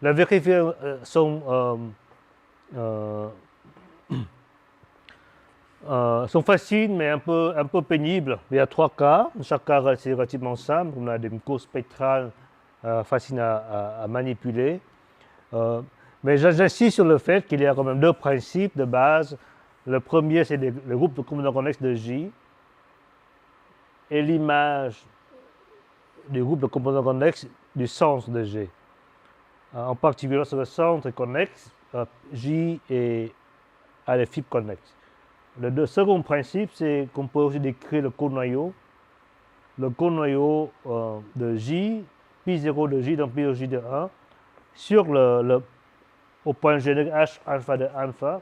la vérification sont faciles mais un peu pénibles. Il y a 3 cas. Chaque cas c'est relativement simple. On a des causes spectrales faciles à manipuler. Mais j'insiste sur le fait qu'il y a quand même 2 principes de base. Le premier, c'est le groupe de composants connexes de J et l'image du groupe de composants connexes du centre de G. En particulier, lorsque le centre est connexe, J a les fibres connexes. Le second principe, c'est qu'on peut aussi décrire le conoyau. Le conoyau de J, pi0 de J, donc pi de J de 1, sur au point générique H alpha de alpha,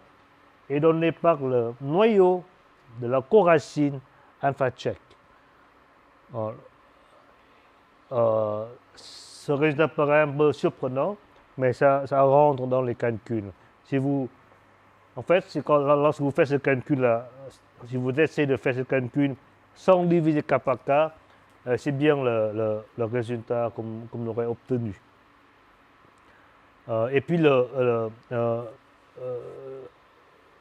est donné par le noyau de la coracine alpha check. Ce résultat paraît un peu surprenant, mais ça rentre dans les calculs. En fait, lorsque vous faites ce calcul-là, si vous essayez de faire ce calcul sans diviser k par k, c'est bien le résultat qu'on aurait obtenu. Et puis,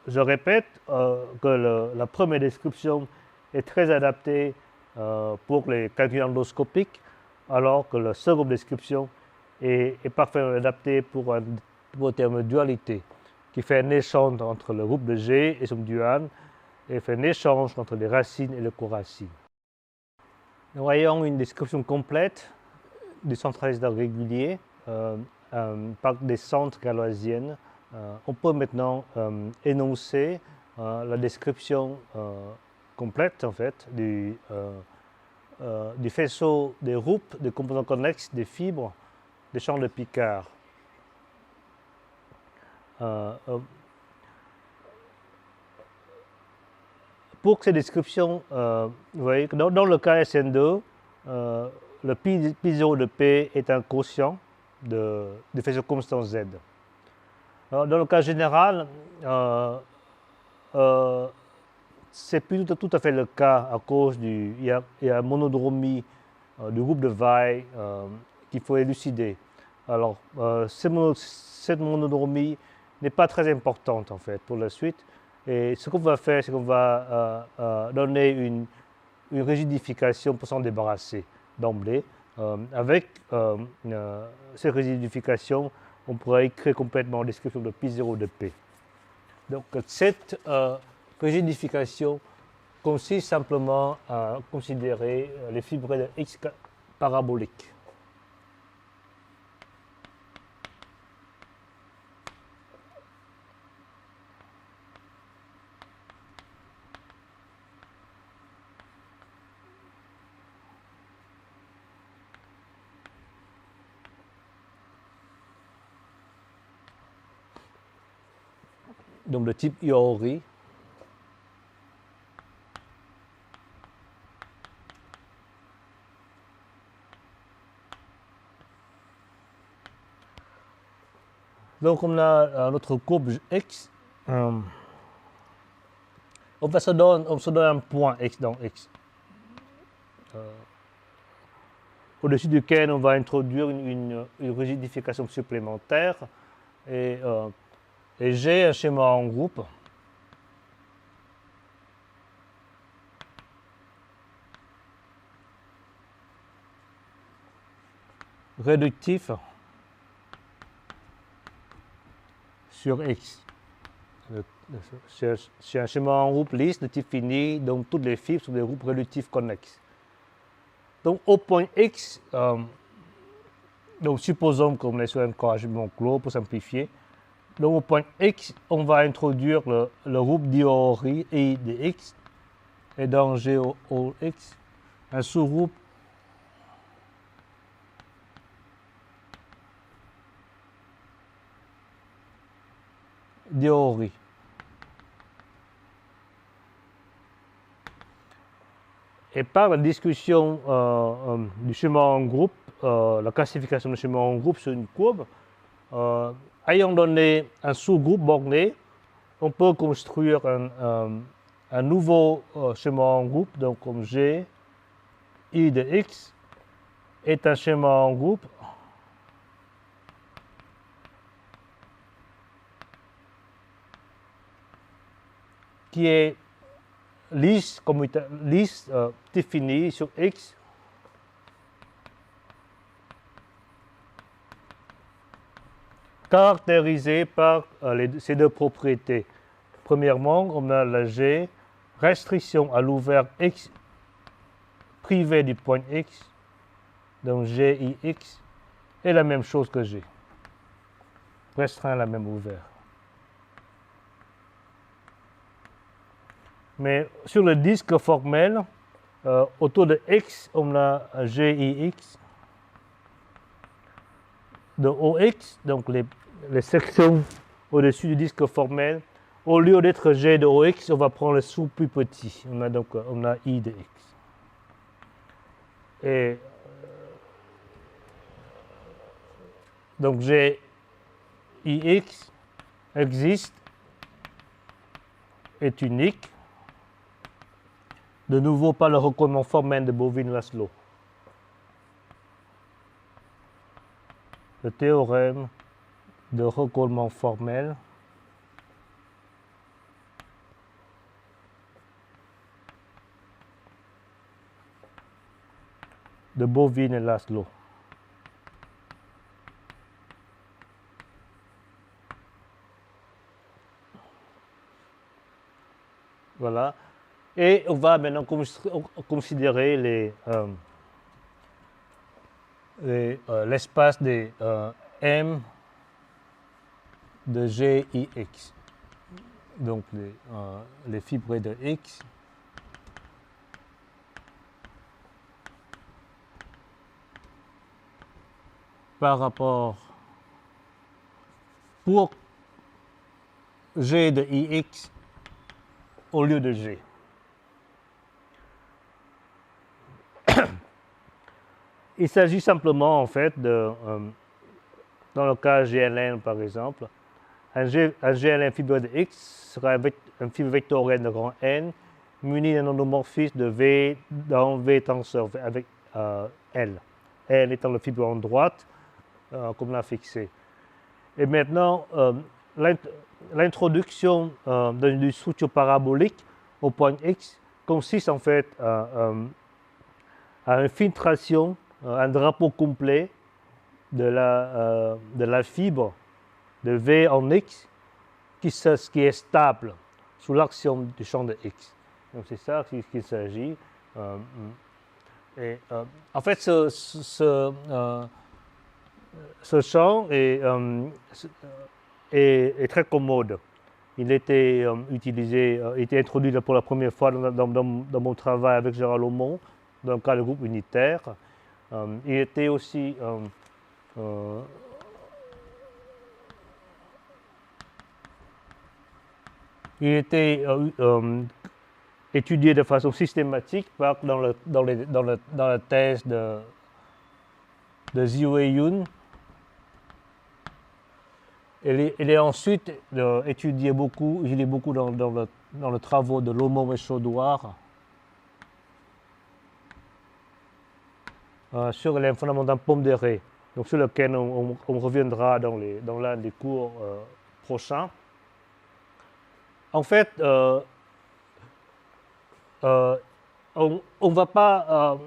je répète que la première description est très adaptée pour les calculs endoscopiques, alors que la seconde description est parfaitement adaptée pour un terme de dualité, qui fait un échange entre le groupe de G et son dual, et fait un échange entre les racines et les coracines. Nous voyons une description complète du centralisateur régulier par des centres galoisiennes. On peut maintenant énoncer la description complète en fait du faisceau des groupes de composants connexes des fibres des champs de Picard. Pour ces descriptions, vous voyez que dans le cas SN2, le pi0 de P est un quotient du faisceau constant Z. Alors, dans le cas général, c'est plus tout à fait le cas à cause il y a une monodromie du groupe de Weil qu'il faut élucider. Alors, cette monodromie n'est pas très importante en fait pour la suite. Et ce qu'on va faire, c'est qu'on va donner une rigidification pour s'en débarrasser d'emblée. Avec cette rigidification, on pourrait écrire complètement la description de pi0 de P. Donc cette rigidification consiste simplement à considérer les fibres de X paraboliques. Donc de type Iori. Donc on a notre courbe X. On se donne un point X dans X. Au-dessus duquel on va introduire une rigidification supplémentaire. Et j'ai un schéma en groupe. Réductif sur X. C'est un schéma en groupe lisse de type fini, donc toutes les fibres sont des groupes réductifs connexes. Donc au point X, donc supposons qu'on est sur un corrigement clos pour simplifier. Donc au point X, on va introduire le groupe d'Iori I de X, et dans GOX, un sous-groupe d'Iori. Et par la discussion du schéma en groupe, la classification du schéma en groupe sur une courbe, ayant donné un sous-groupe borné, on peut construire un nouveau schéma en groupe, donc comme G, I de X est un schéma en groupe qui est liste, définie sur X caractérisée par ces deux propriétés. Premièrement, on a la G, restriction à l'ouvert X privé du point X, donc GIX, et la même chose que G, restreint la même ouvert. Mais sur le disque formel, autour de X, on a GIX, de OX, donc les sections au-dessus du disque formel. Au lieu d'être G de OX, on va prendre le sous plus petit. On a I de X. Et donc GIX existe, est unique. De nouveau, pas le recoupement formel de Bovin-Laszlo. Le théorème de recollement formel de Bovin et Laszlo. Voilà. Et on va maintenant considérer l'espace des M de GIX. Donc les fibrés de X par rapport pour G de IX au lieu de G. Il s'agit simplement en fait de, dans le cas GLN par exemple, un GLN fibre de X sera un fibre vectoriel de grand N muni d'un endomorphisme de V dans V tenseur avec L. L étant le fibre en droite, comme on l'a fixé. Et maintenant, l'introduction d'une structure parabolique au point X consiste en fait à une filtration, un drapeau complet de la fibre de V en X qui est stable sous l'axiome du champ de X. Donc c'est ça qu'il s'agit. En fait, ce champ est très commode. Il était était introduit pour la première fois dans mon travail avec Gérard Lomont, dans le cas de groupe unitaire. Il était aussi étudié de façon systématique dans la thèse de Ziwei Yun. Il est ensuite étudié beaucoup dans le travaux de Lomont et Chaudoir sur les fondamentaux pondérés, donc sur lequel on reviendra dans l'un des cours prochains. En fait, on ne va pas.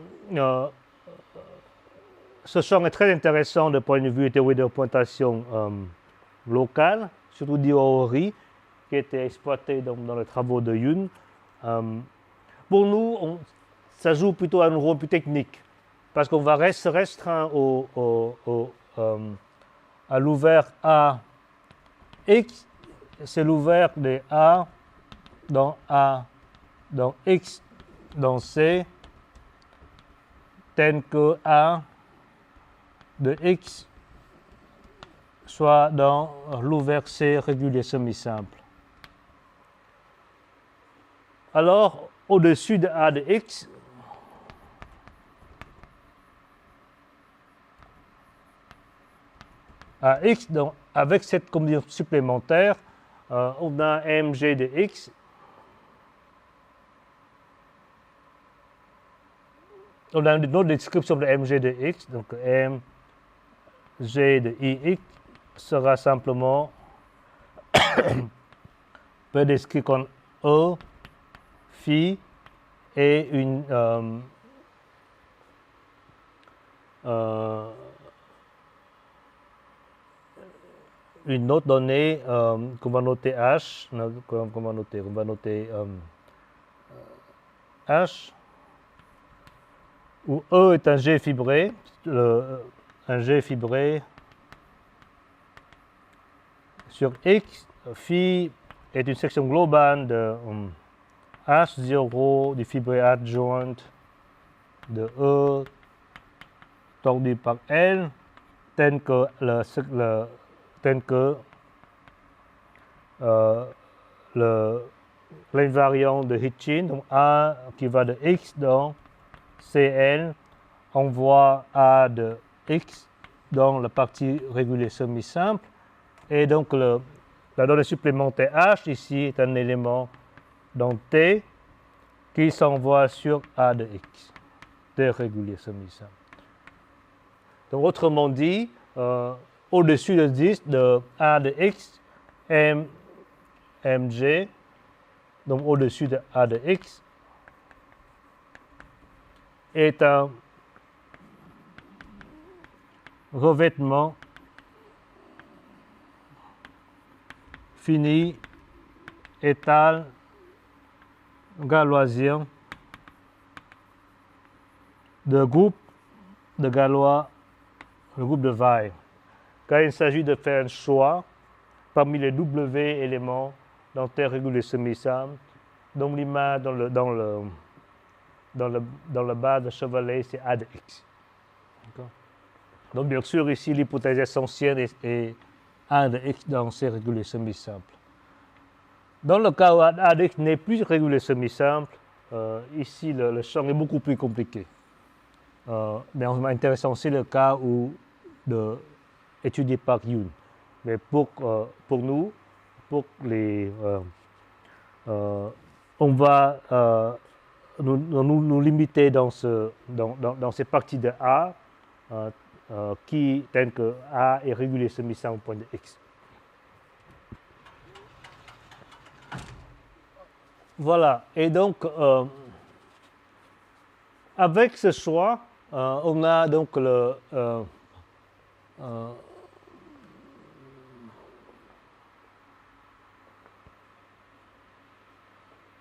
Ce champ est très intéressant du point de vue théorie de pointation locale, surtout d'Iori, qui a été exploité dans les travaux de Yun. Pour nous, ça joue plutôt un rôle plus technique, parce qu'on va se restreindre à l'ouvert A X, c'est l'ouvert de A dans X dans C, tel que A de X soit dans l'ouvert C régulier semi-simple. Alors, au-dessus de A de X, à X, donc avec cette combinaison supplémentaire, on a MG de X. On a une autre description de MG de X, donc MG de IX sera simplement peut décrire comme E phi et une autre donnée qu'on va noter H, qu'on va noter H, où E est un G fibré, un G fibré sur X, phi est une section globale de H0 du fibré adjoint de E tordu par L, tel que l'invariant de Hitchin, donc A qui va de X dans Cl, envoie A de X dans la partie régulière semi-simple. Et donc la donnée supplémentaire H ici est un élément dans T qui s'envoie sur A de X, T régulier semi-simple. Donc autrement dit, au-dessus de 10 de A de X, Mg, donc au-dessus de A de X, est un revêtement fini étal galoisien de groupe de Galois, le groupe de Weyl. Quand il s'agit de faire un choix parmi les W éléments dans T régulier semi-simple, donc l'image dans la base de Chevalley, c'est A de X. Donc bien sûr, ici, l'hypothèse essentielle est A de X dans C régulier semi-simple. Dans le cas où A de X n'est plus régulier semi-simple, ici, le champ est beaucoup plus compliqué. Mais on m'intéresse aussi le cas étudié par Yoon. Mais pour nous, on va nous limiter dans ces parties de A qui, telles que A est régulier semi-simple au point de X. Voilà, et donc avec ce choix, on a donc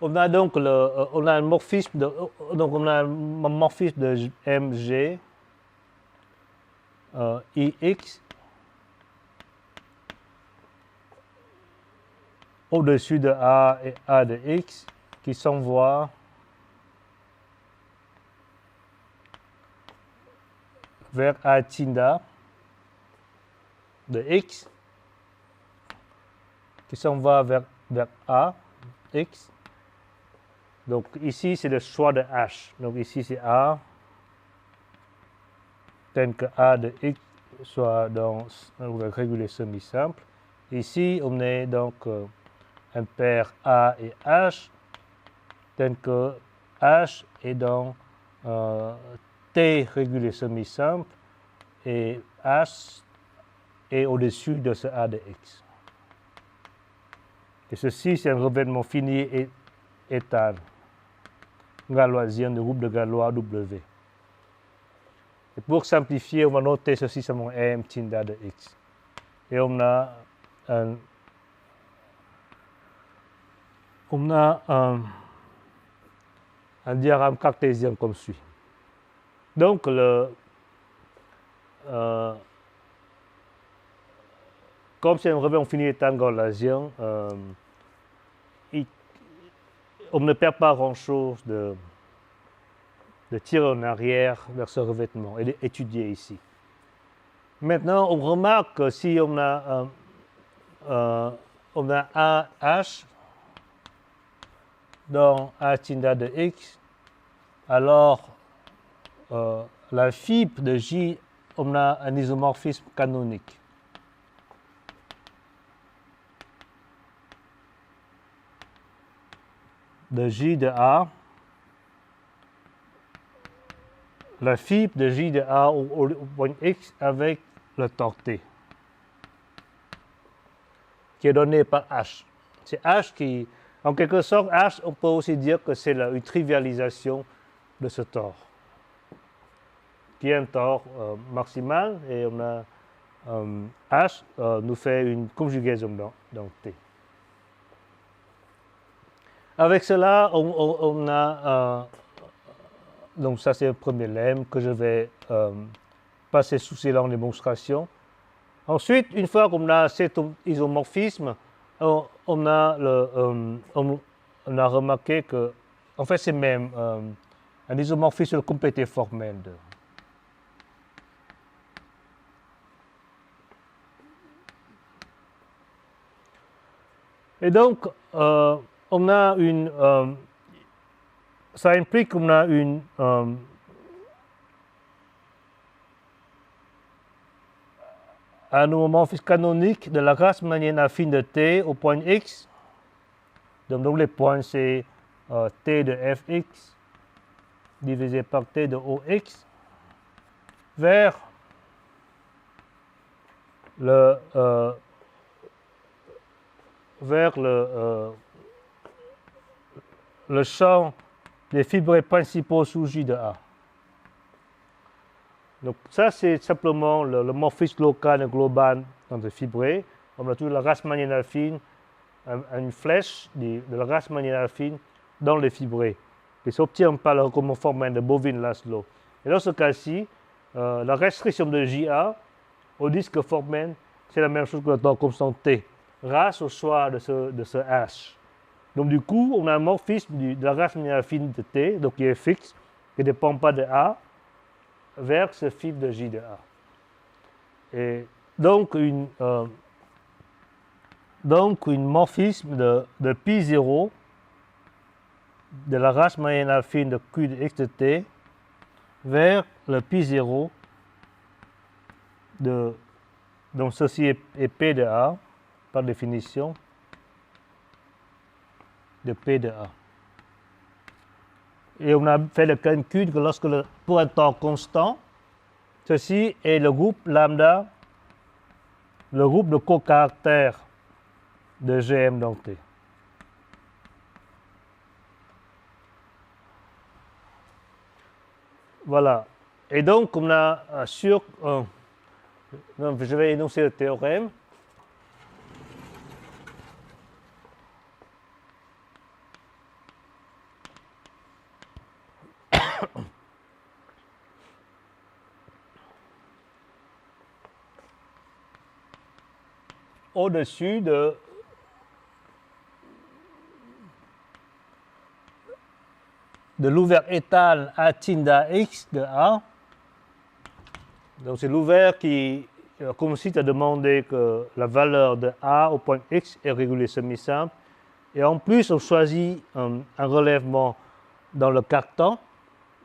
on a un morphisme de Mg Ix au-dessus de A et A de X qui s'envoie vers A tilde de X qui s'envoie vers A X. Donc ici c'est le choix de H. Donc ici c'est A tel que A de X soit dans le régulier semi-simple. Ici on est donc un paire A et H tel que H est dans T régulier semi-simple et H est au-dessus de ce A de X. Et ceci c'est un revêtement fini et étal galoisien de groupe de Galois W. Et pour simplifier, on va noter ceci seulement M tilde de X. Et on a un diagramme cartésien comme suit. Donc, comme c'est un revêtement fini étal galoisien, on ne perd pas grand-chose de tirer en arrière vers ce revêtement et d'étudier ici. Maintenant, on remarque que si on a un H dans A tilde de X, alors la fibre de J, on a un isomorphisme canonique. De J de A, la fibre de J de A au point X avec le torque T, qui est donné par H. C'est H qui, En quelque sorte, H, on peut aussi dire que c'est une trivialisation de ce tore, qui est un tore maximal, et on a H nous fait une conjugaison dans T. Avec cela, on a, donc ça c'est le premier lemme que je vais passer sous silence démonstration. Ensuite, une fois qu'on a cet isomorphisme, on a remarqué que, en fait, c'est même un isomorphisme complété formel. Et donc, on a ça implique qu'on a un homomorphisme canonique de la Grassmannienne affine de T au point X. Donc les points, c'est T de Fx divisé par T de Ox vers le champ des fibrés principaux sous J de A. Donc ça, c'est simplement le morphisme local et global dans les fibrés. On a toujours la Grassmannienne affine, une flèche de la Grassmannienne affine dans les fibrés, qui s'obtient par le recombinant formel de Bovin-Laszlo. Et dans ce cas-ci, la restriction de JA au disque formel, c'est la même chose que le temps constant T, grâce au choix de ce H. Donc du coup, on a un morphisme de la Grassmannienne affine de T, donc qui est fixe, qui ne dépend pas de A, vers ce fibre de J de A. Et donc, une morphisme de pi0 de la Grassmannienne affine de Q de X de T vers le pi0 de, donc ceci est P de A, par définition, de P de A. Et on a fait le calcul que lorsque pour un temps constant, ceci est le groupe lambda, le groupe de cocaractères de GM dans T. Voilà. Et donc, on a je vais énoncer le théorème. Au-dessus de l'ouvert étal à tilde x de A. Donc c'est l'ouvert qui consiste à demander que la valeur de A au point x est régulier semi-simple. Et en plus, on choisit un relèvement dans le cartan.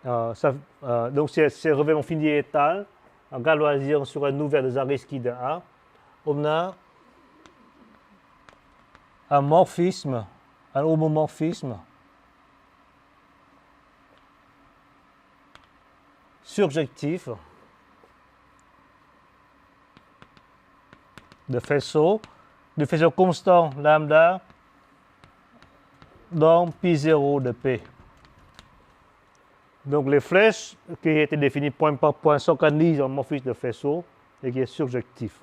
Donc c'est relèvement fini étal en galoisien sur un ouvert de Zariski de A. On a un morphisme, un homomorphisme surjectif de faisceau constant lambda dans pi0 de P. Donc les flèches qui ont été définies point par point s'organisent en morphisme de faisceau et qui est surjectif.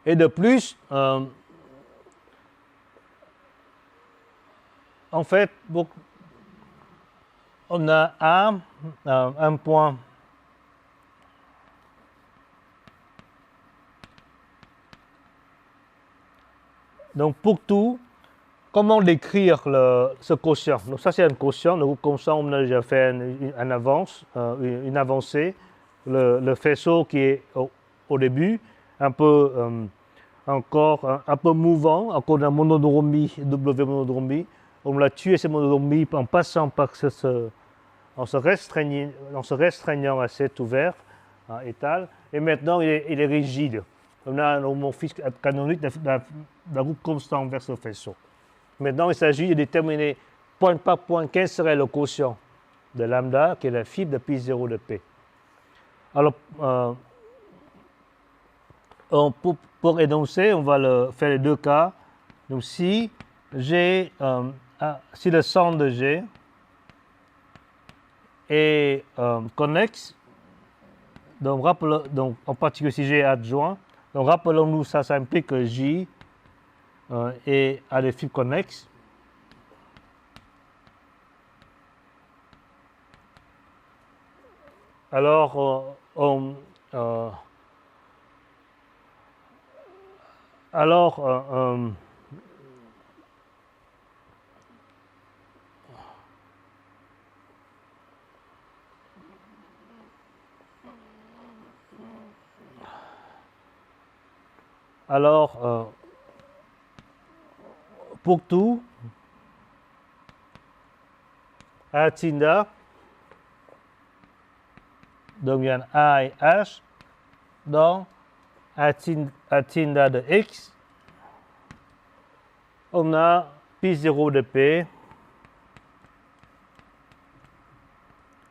Et de plus, en fait, on a un point donc pour tout, comment décrire ce quotient? Donc ça c'est un quotient, le groupe constant on a déjà fait une avancée, le faisceau qui est au début, un peu encore un peu mouvant, à cause de la monodromie, W monodromie. On l'a tué cette monodromie en passant par en se restreignant à cet ouvert étal, et maintenant il est rigide. On a un homomorphisme canonique d'un groupe constant vers ce faisceau. Maintenant, il s'agit de déterminer point par point quel serait le quotient de lambda, qui est la fibre de pi0 de P. Alors, pour énoncer, on va faire les deux cas. Donc si G, si le centre de G est connexe, donc, donc en particulier si G est adjoint, donc rappelons-nous ça implique que J a des fibres connexes. Alors, pour tout, A tilde, donc il y a un A et H, dans A tilde de X, on a Pi0 de P,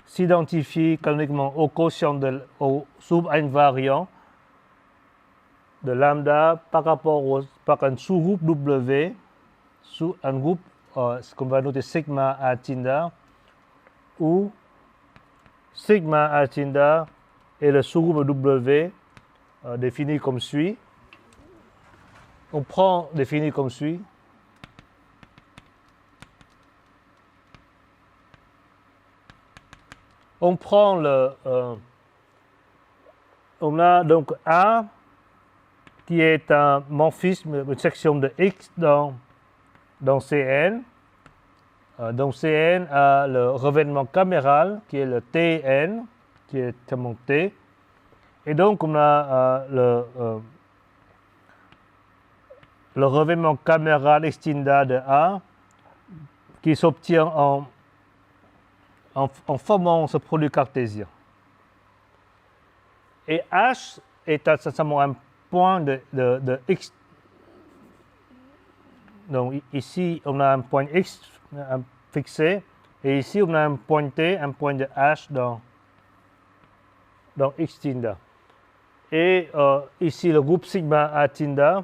s'identifie canoniquement au quotient au sub-invariant de lambda par rapport par un sous-groupe W, sous un groupe, ce qu'on va noter sigma A tilde, où sigma A tilde est le sous-groupe W défini comme suit. On prend défini comme suit. On prend on a donc A qui est un morphisme, une section de X dans Cn. Donc Cn a le revêtement caméral qui est le Tn, qui est tellement T. Et donc on a le revêtement caméral extinda de A qui s'obtient en formant ce produit cartésien. Et H est essentiellement un point de X. Donc ici, on a un point X fixé, et ici, on a un point T, un point de H dans X tilde. Et ici, le groupe sigma A tilde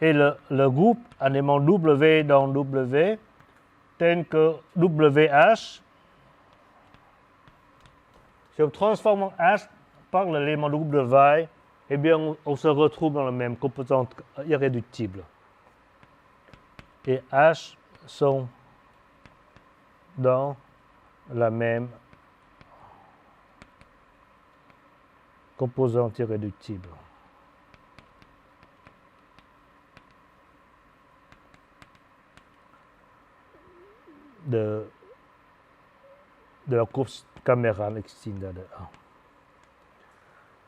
et le groupe un élément W dans W, tel que WH. Si on transforme H par l'élément de groupe de Y, eh bien, on se retrouve dans la même composante irréductible. Et H sont dans la même composante irréductible. De la courbe camérale extinda de A.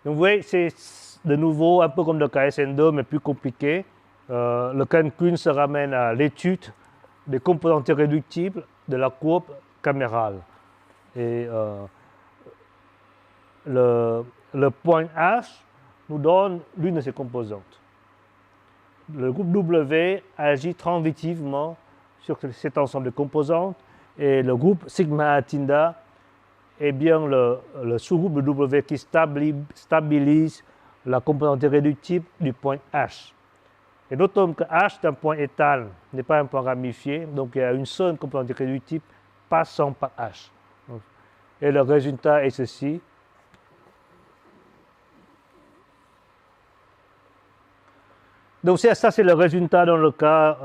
Donc vous voyez, c'est de nouveau un peu comme le cas SN2, mais plus compliqué. Le calcul se ramène à l'étude des composantes irréductibles de la courbe camérale. Et le point H nous donne l'une de ces composantes. Le groupe W agit transitivement sur cet ensemble de composantes et le groupe sigma A tilde est bien le sous-groupe de W qui stabilise la composante irréductible du point H. Et notons que H est un point étal, n'est pas un point ramifié, donc il y a une seule composante irréductible passant par H. Et le résultat est ceci. Donc ça c'est le résultat dans le cas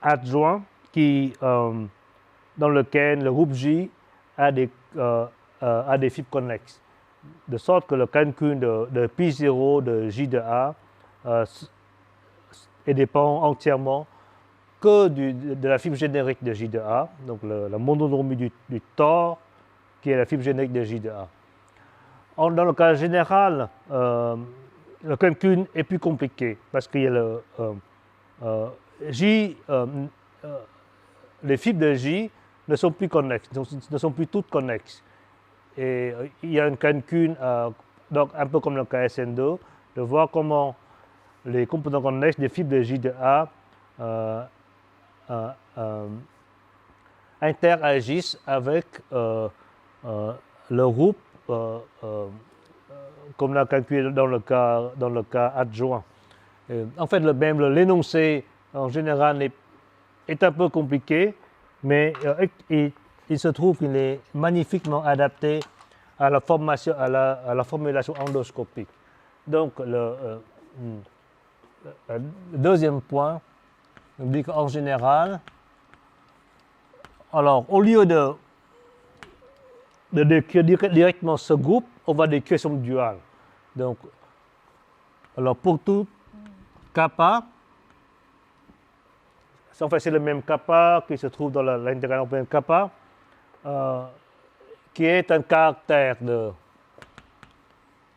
adjoint dans lequel le groupe J a des fibres connexes. De sorte que le calcul de Pi0 de J de A dépend entièrement que de la fibre générique de J de A, donc la mononomie du tore qui est la fibre générique de J de A. Dans le cas général, le calcul est plus compliqué parce qu'il y a les fibres de J ne sont plus connexes, ne sont plus toutes connexes. Et il y a un calcul, donc un peu comme le cas SN2, de voir comment les composants connexes des fibres de J de A interagissent avec le groupe comme on l'a calculé dans le cas adjoint. En fait, même l'énoncé en général est un peu compliqué, mais il se trouve qu'il est magnifiquement adapté à la formulation endoscopique. Donc, le deuxième point, on dit qu'en général, alors au lieu de décrire directement ce groupe, on va décrire son dual. Donc, alors pour tout kappa, en fait c'est le même kappa qui se trouve dans l'intégrale européenne kappa, qui est un caractère de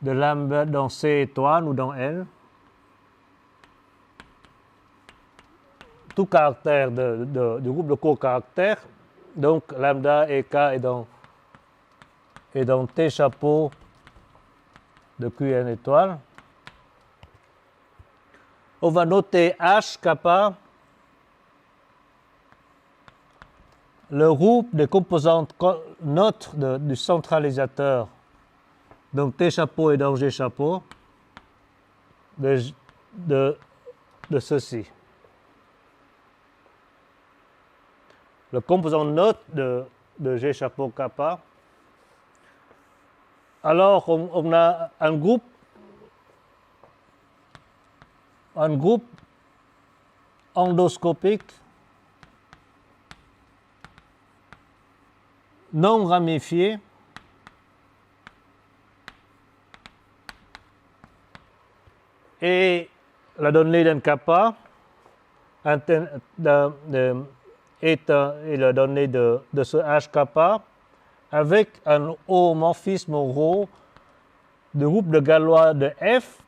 lambda dans C étoile ou dans L. Tout caractère du groupe de co-caractères, donc lambda et K est dans T chapeau de Qn étoile. On va noter H kappa, le groupe des composantes neutres du centralisateur, donc T chapeau et donc G chapeau, de ceci. Le composant neutre de G chapeau kappa. Alors, on a un groupe endoscopique non ramifié et la donnée d'un kappa est la donnée de ce H kappa avec un homomorphisme ρ du groupe de Galois de F,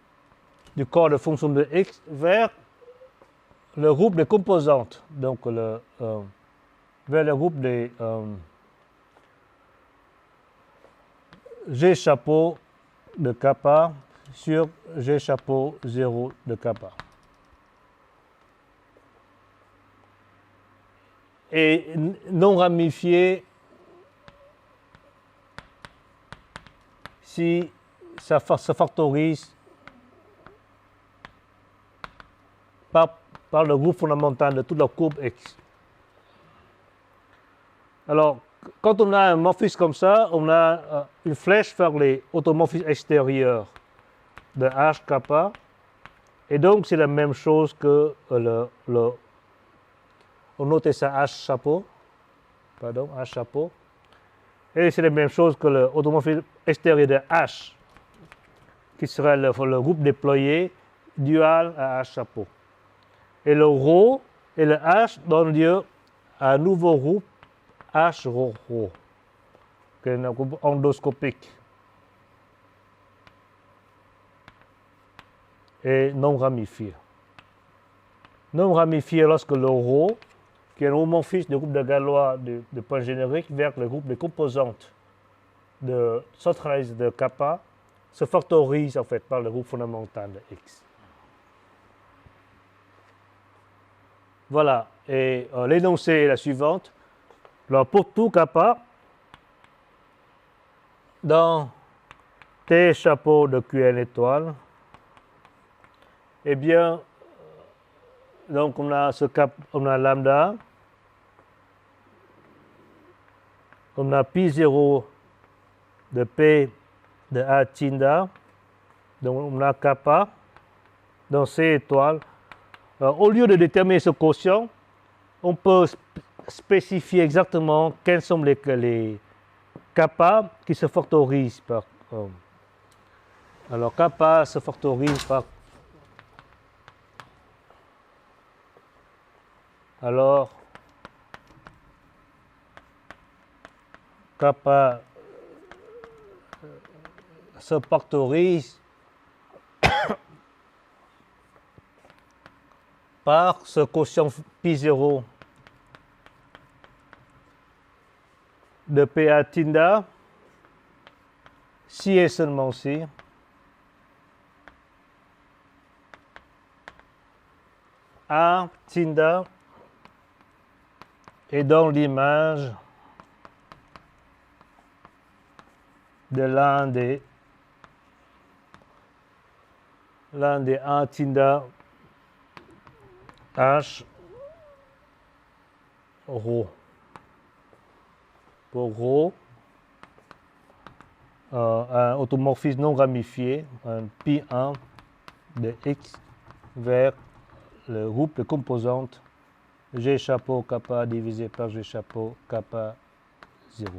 du corps de fonction de x, vers le groupe des composantes, donc vers le groupe des G chapeau de kappa sur G chapeau 0 de kappa. Et non ramifié si ça se factorise par le groupe fondamental de toute la courbe X. Alors, quand on a un morphisme comme ça, on a une flèche vers les automorphismes extérieurs de H kappa. Et donc, c'est la même chose que on notait ça H chapeau. Pardon, H chapeau. Et c'est la même chose que l'automorphisme extérieur de H, qui serait le groupe déployé dual à H chapeau. Et le ρ et le H donnent lieu à un nouveau groupe H ρ ρ, qui est un groupe endoscopique et non ramifié. Non ramifié lorsque le ρ, qui est un homomorphisme du groupe de Galois de point générique vers le groupe des composantes de centralisé de kappa, se factorise en fait par le groupe fondamental de X. Voilà, et l'énoncé est la suivante. Alors pour tout kappa, dans T chapeau de Qn étoile, eh bien, donc on a lambda, on a pi 0 de P de A tilde, donc on a kappa dans C étoile. Alors, au lieu de déterminer ce quotient, on peut spécifier exactement quels sont les kappa qui se factorisent par. Alors kappa se factorise par. Alors kappa se factorise par ce quotient pi 0 de PA tilde, si et seulement si A tilde est dans l'image de l'un des A tilde H rho. Pour rho, un automorphisme non ramifié, un pi1 de x vers le groupe de composantes G chapeau kappa divisé par G chapeau kappa 0.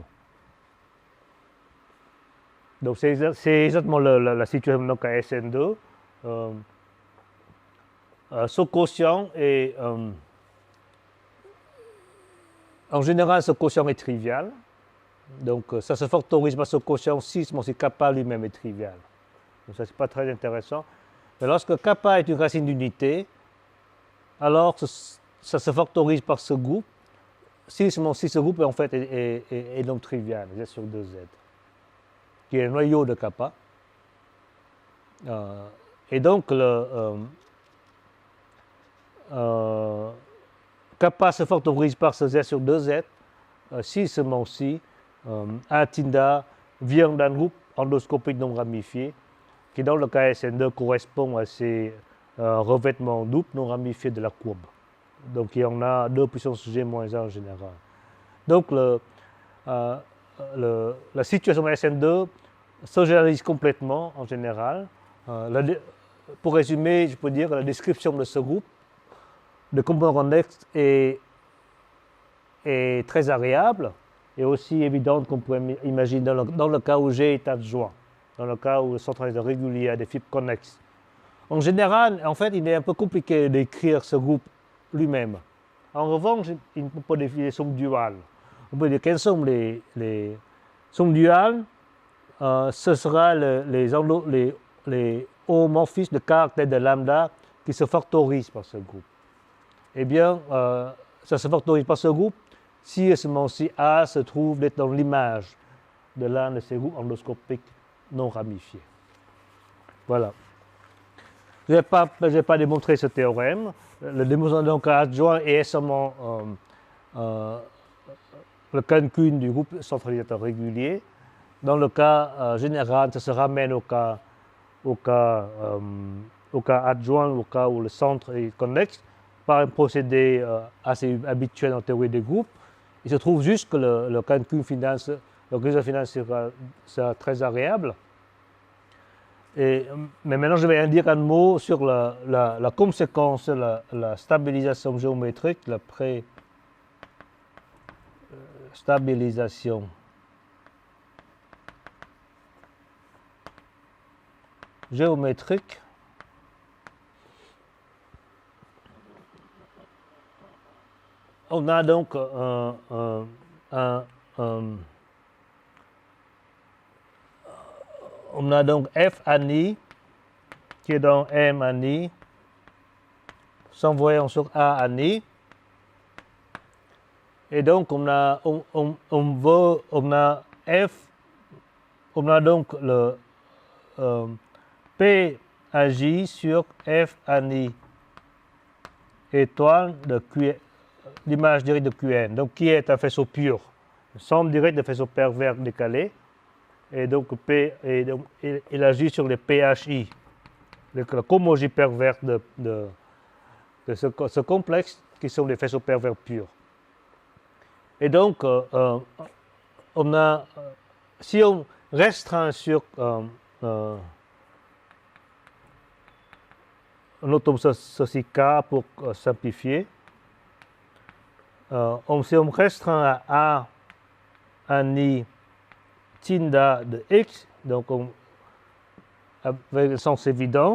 Donc c'est exactement la situation donc à SN2. Ce quotient est, en général, ce quotient est trivial. Donc ça se factorise par ce quotient 6, mais si kappa lui-même est trivial. Donc ça, c'est pas très intéressant. Mais lorsque kappa est une racine d'unité, alors ça se factorise par ce groupe. Si ce groupe en fait est donc trivial, Z sur 2Z, qui est le noyau de kappa. Et donc kappa se factorise par ce Z sur 2Z si seulement si A tilde vient d'un groupe endoscopique non ramifié qui dans le cas SN2 correspond à ces revêtements doubles non ramifiés de la courbe. Donc il y en a 2 puissance G moins 1 en général. Donc la situation SN2 se généralise complètement en général. Pour résumer, je peux dire que la description de ce groupe de composants connexes est très agréable et aussi évidente qu'on pourrait imaginer dans le cas où G est adjoint, dans le cas où le centralisateur régulier a des fibres connexes. En général, en fait, il est un peu compliqué d'écrire ce groupe lui-même. En revanche, il ne peut pas définir les sommes duales. On peut dire quelles sont les sommes duales. Ce sera les homomorphismes de caractère de lambda qui se factorisent par ce groupe. Eh bien, ça se factorise par ce groupe si et seulement si A se trouve dans l'image de l'un de ces groupes endoscopiques non ramifiés. Voilà. Je ne vais pas démontrer ce théorème. Le démonstration donc adjoint est seulement le calcul du groupe centralisateur régulier. Dans le cas général, ça se ramène au cas adjoint, au cas où le centre est connexe, par un procédé assez habituel en théorie des groupes. Il se trouve juste que le calcul final, le résultat final sera très agréable. Mais maintenant, je vais dire un mot sur la conséquence de la stabilisation géométrique, la pré-stabilisation géométrique. On a donc on a donc F ani qui est dans M ani s'envoyant sur A ani. Et donc on a F, on a donc le P agi sur F ani étoile de l'image directe de Qn, donc qui est un faisceau pur, somme directe de faisceaux pervers décalés. Et donc P, il agit sur les PHI, la cohomologie pervers de ce complexe qui sont les faisceaux pervers purs. Et donc, on a, si on restreint sur notons ceci K pour simplifier, si on restreint à A ani tilde de x, donc avec le sens évident,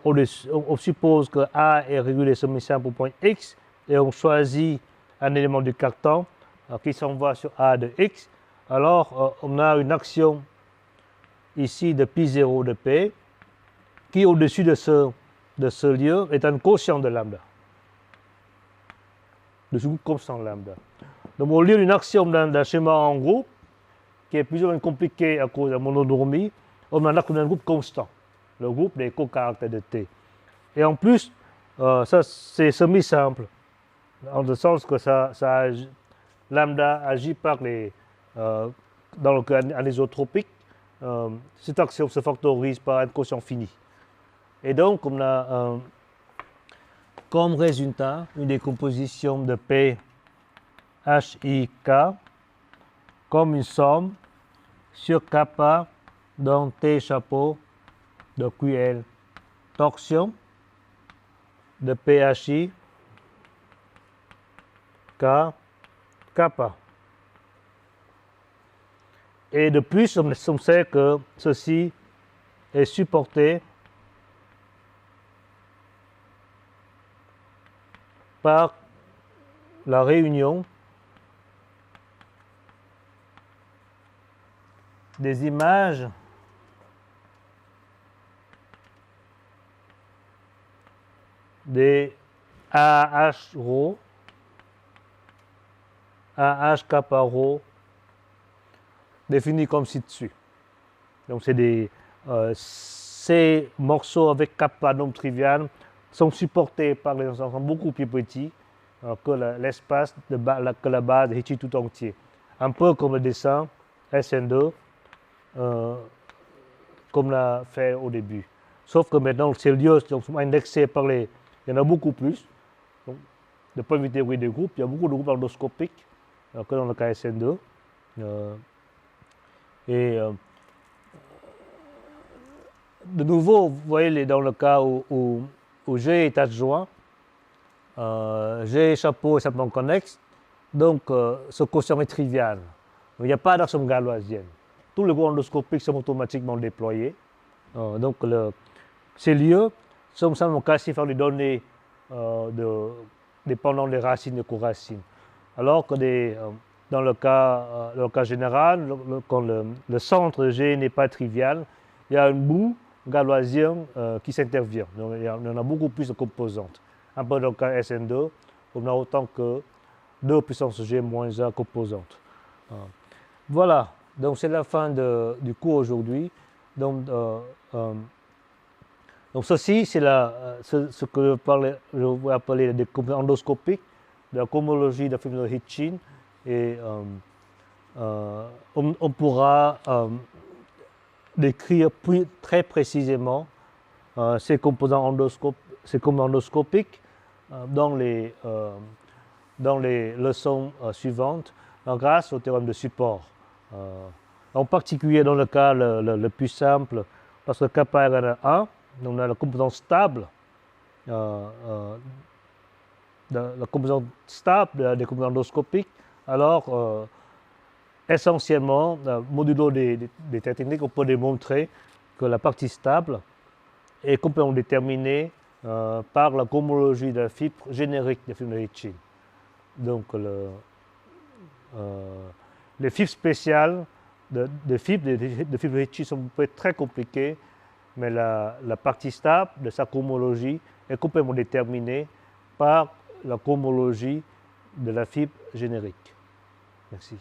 on suppose que A est régulier semi-simple au point x et on choisit un élément du cartan qui s'envoie sur A de x. Alors on a une action ici de pi0 de P qui au-dessus de ce lieu est un quotient de lambda, de ce groupe constant lambda. Donc au lieu d'une action d'un schéma en groupe, qui est plus ou moins compliqué à cause de la monodromie, on en a un groupe constant, le groupe des co-caractères de T. Et en plus, ça c'est semi-simple, en le sens que lambda agit par dans le cas anisotropique, cette action se factorise par un quotient fini. Et donc, on a comme résultat une décomposition de P HIK comme une somme sur kappa dans T chapeau de QL torsion de PHI K kappa. Et de plus, on sait que ceci est supporté par la réunion des images des AH rho, AH kappa rho, définis comme ci-dessus. Donc ces morceaux avec kappa nombre trivial sont supportés par les ensembles beaucoup plus petits que l'espace que la base de Hitchi tout entier. Un peu comme le dessin SN2, comme l'a fait au début. Sauf que maintenant, ces lieux sont indexés par les... Il y en a beaucoup plus. Donc, de point de vue théorie des groupes, il y a beaucoup de groupes endoscopiques que dans le cas SN2. De nouveau, vous voyez, dans le cas où G est adjoint, G chapeau est simplement connexe, donc ce quotient est trivial. Il n'y a pas d'axiome galoisienne. Tous les groupes endoscopiques sont automatiquement déployés. Donc ces lieux sont simplement classifiés par les données dépendant des racines et coracines. Alors que dans le cas général, quand le centre G n'est pas trivial, il y a un bout galoisien qui s'intervient. Donc il y en a beaucoup plus de composantes. Un peu dans le cas SN2, on a autant que 2 puissance G moins 1 composantes. Voilà, donc c'est la fin du cours aujourd'hui. Donc ceci, c'est ce que je vais appeler des composantes endoscopiques de la cohomologie de la film de Hitchin. Et on pourra décrire très précisément ces composants endoscopiques dans les leçons suivantes grâce au théorème de support. En particulier dans le cas le plus simple, parce que kappa égale à 1, on a la composante stable, la composante stable des composants endoscopiques. Alors, essentiellement, modulo des techniques, on peut démontrer que la partie stable est complètement déterminée par la cohomologie de la fibre générique de film de Hitchin. Donc, les fibres spéciales de fibres de Hitchin sont peut-être très compliquées, mais la partie stable de sa cohomologie est complètement déterminée par la cohomologie de la fibre générique. Merci.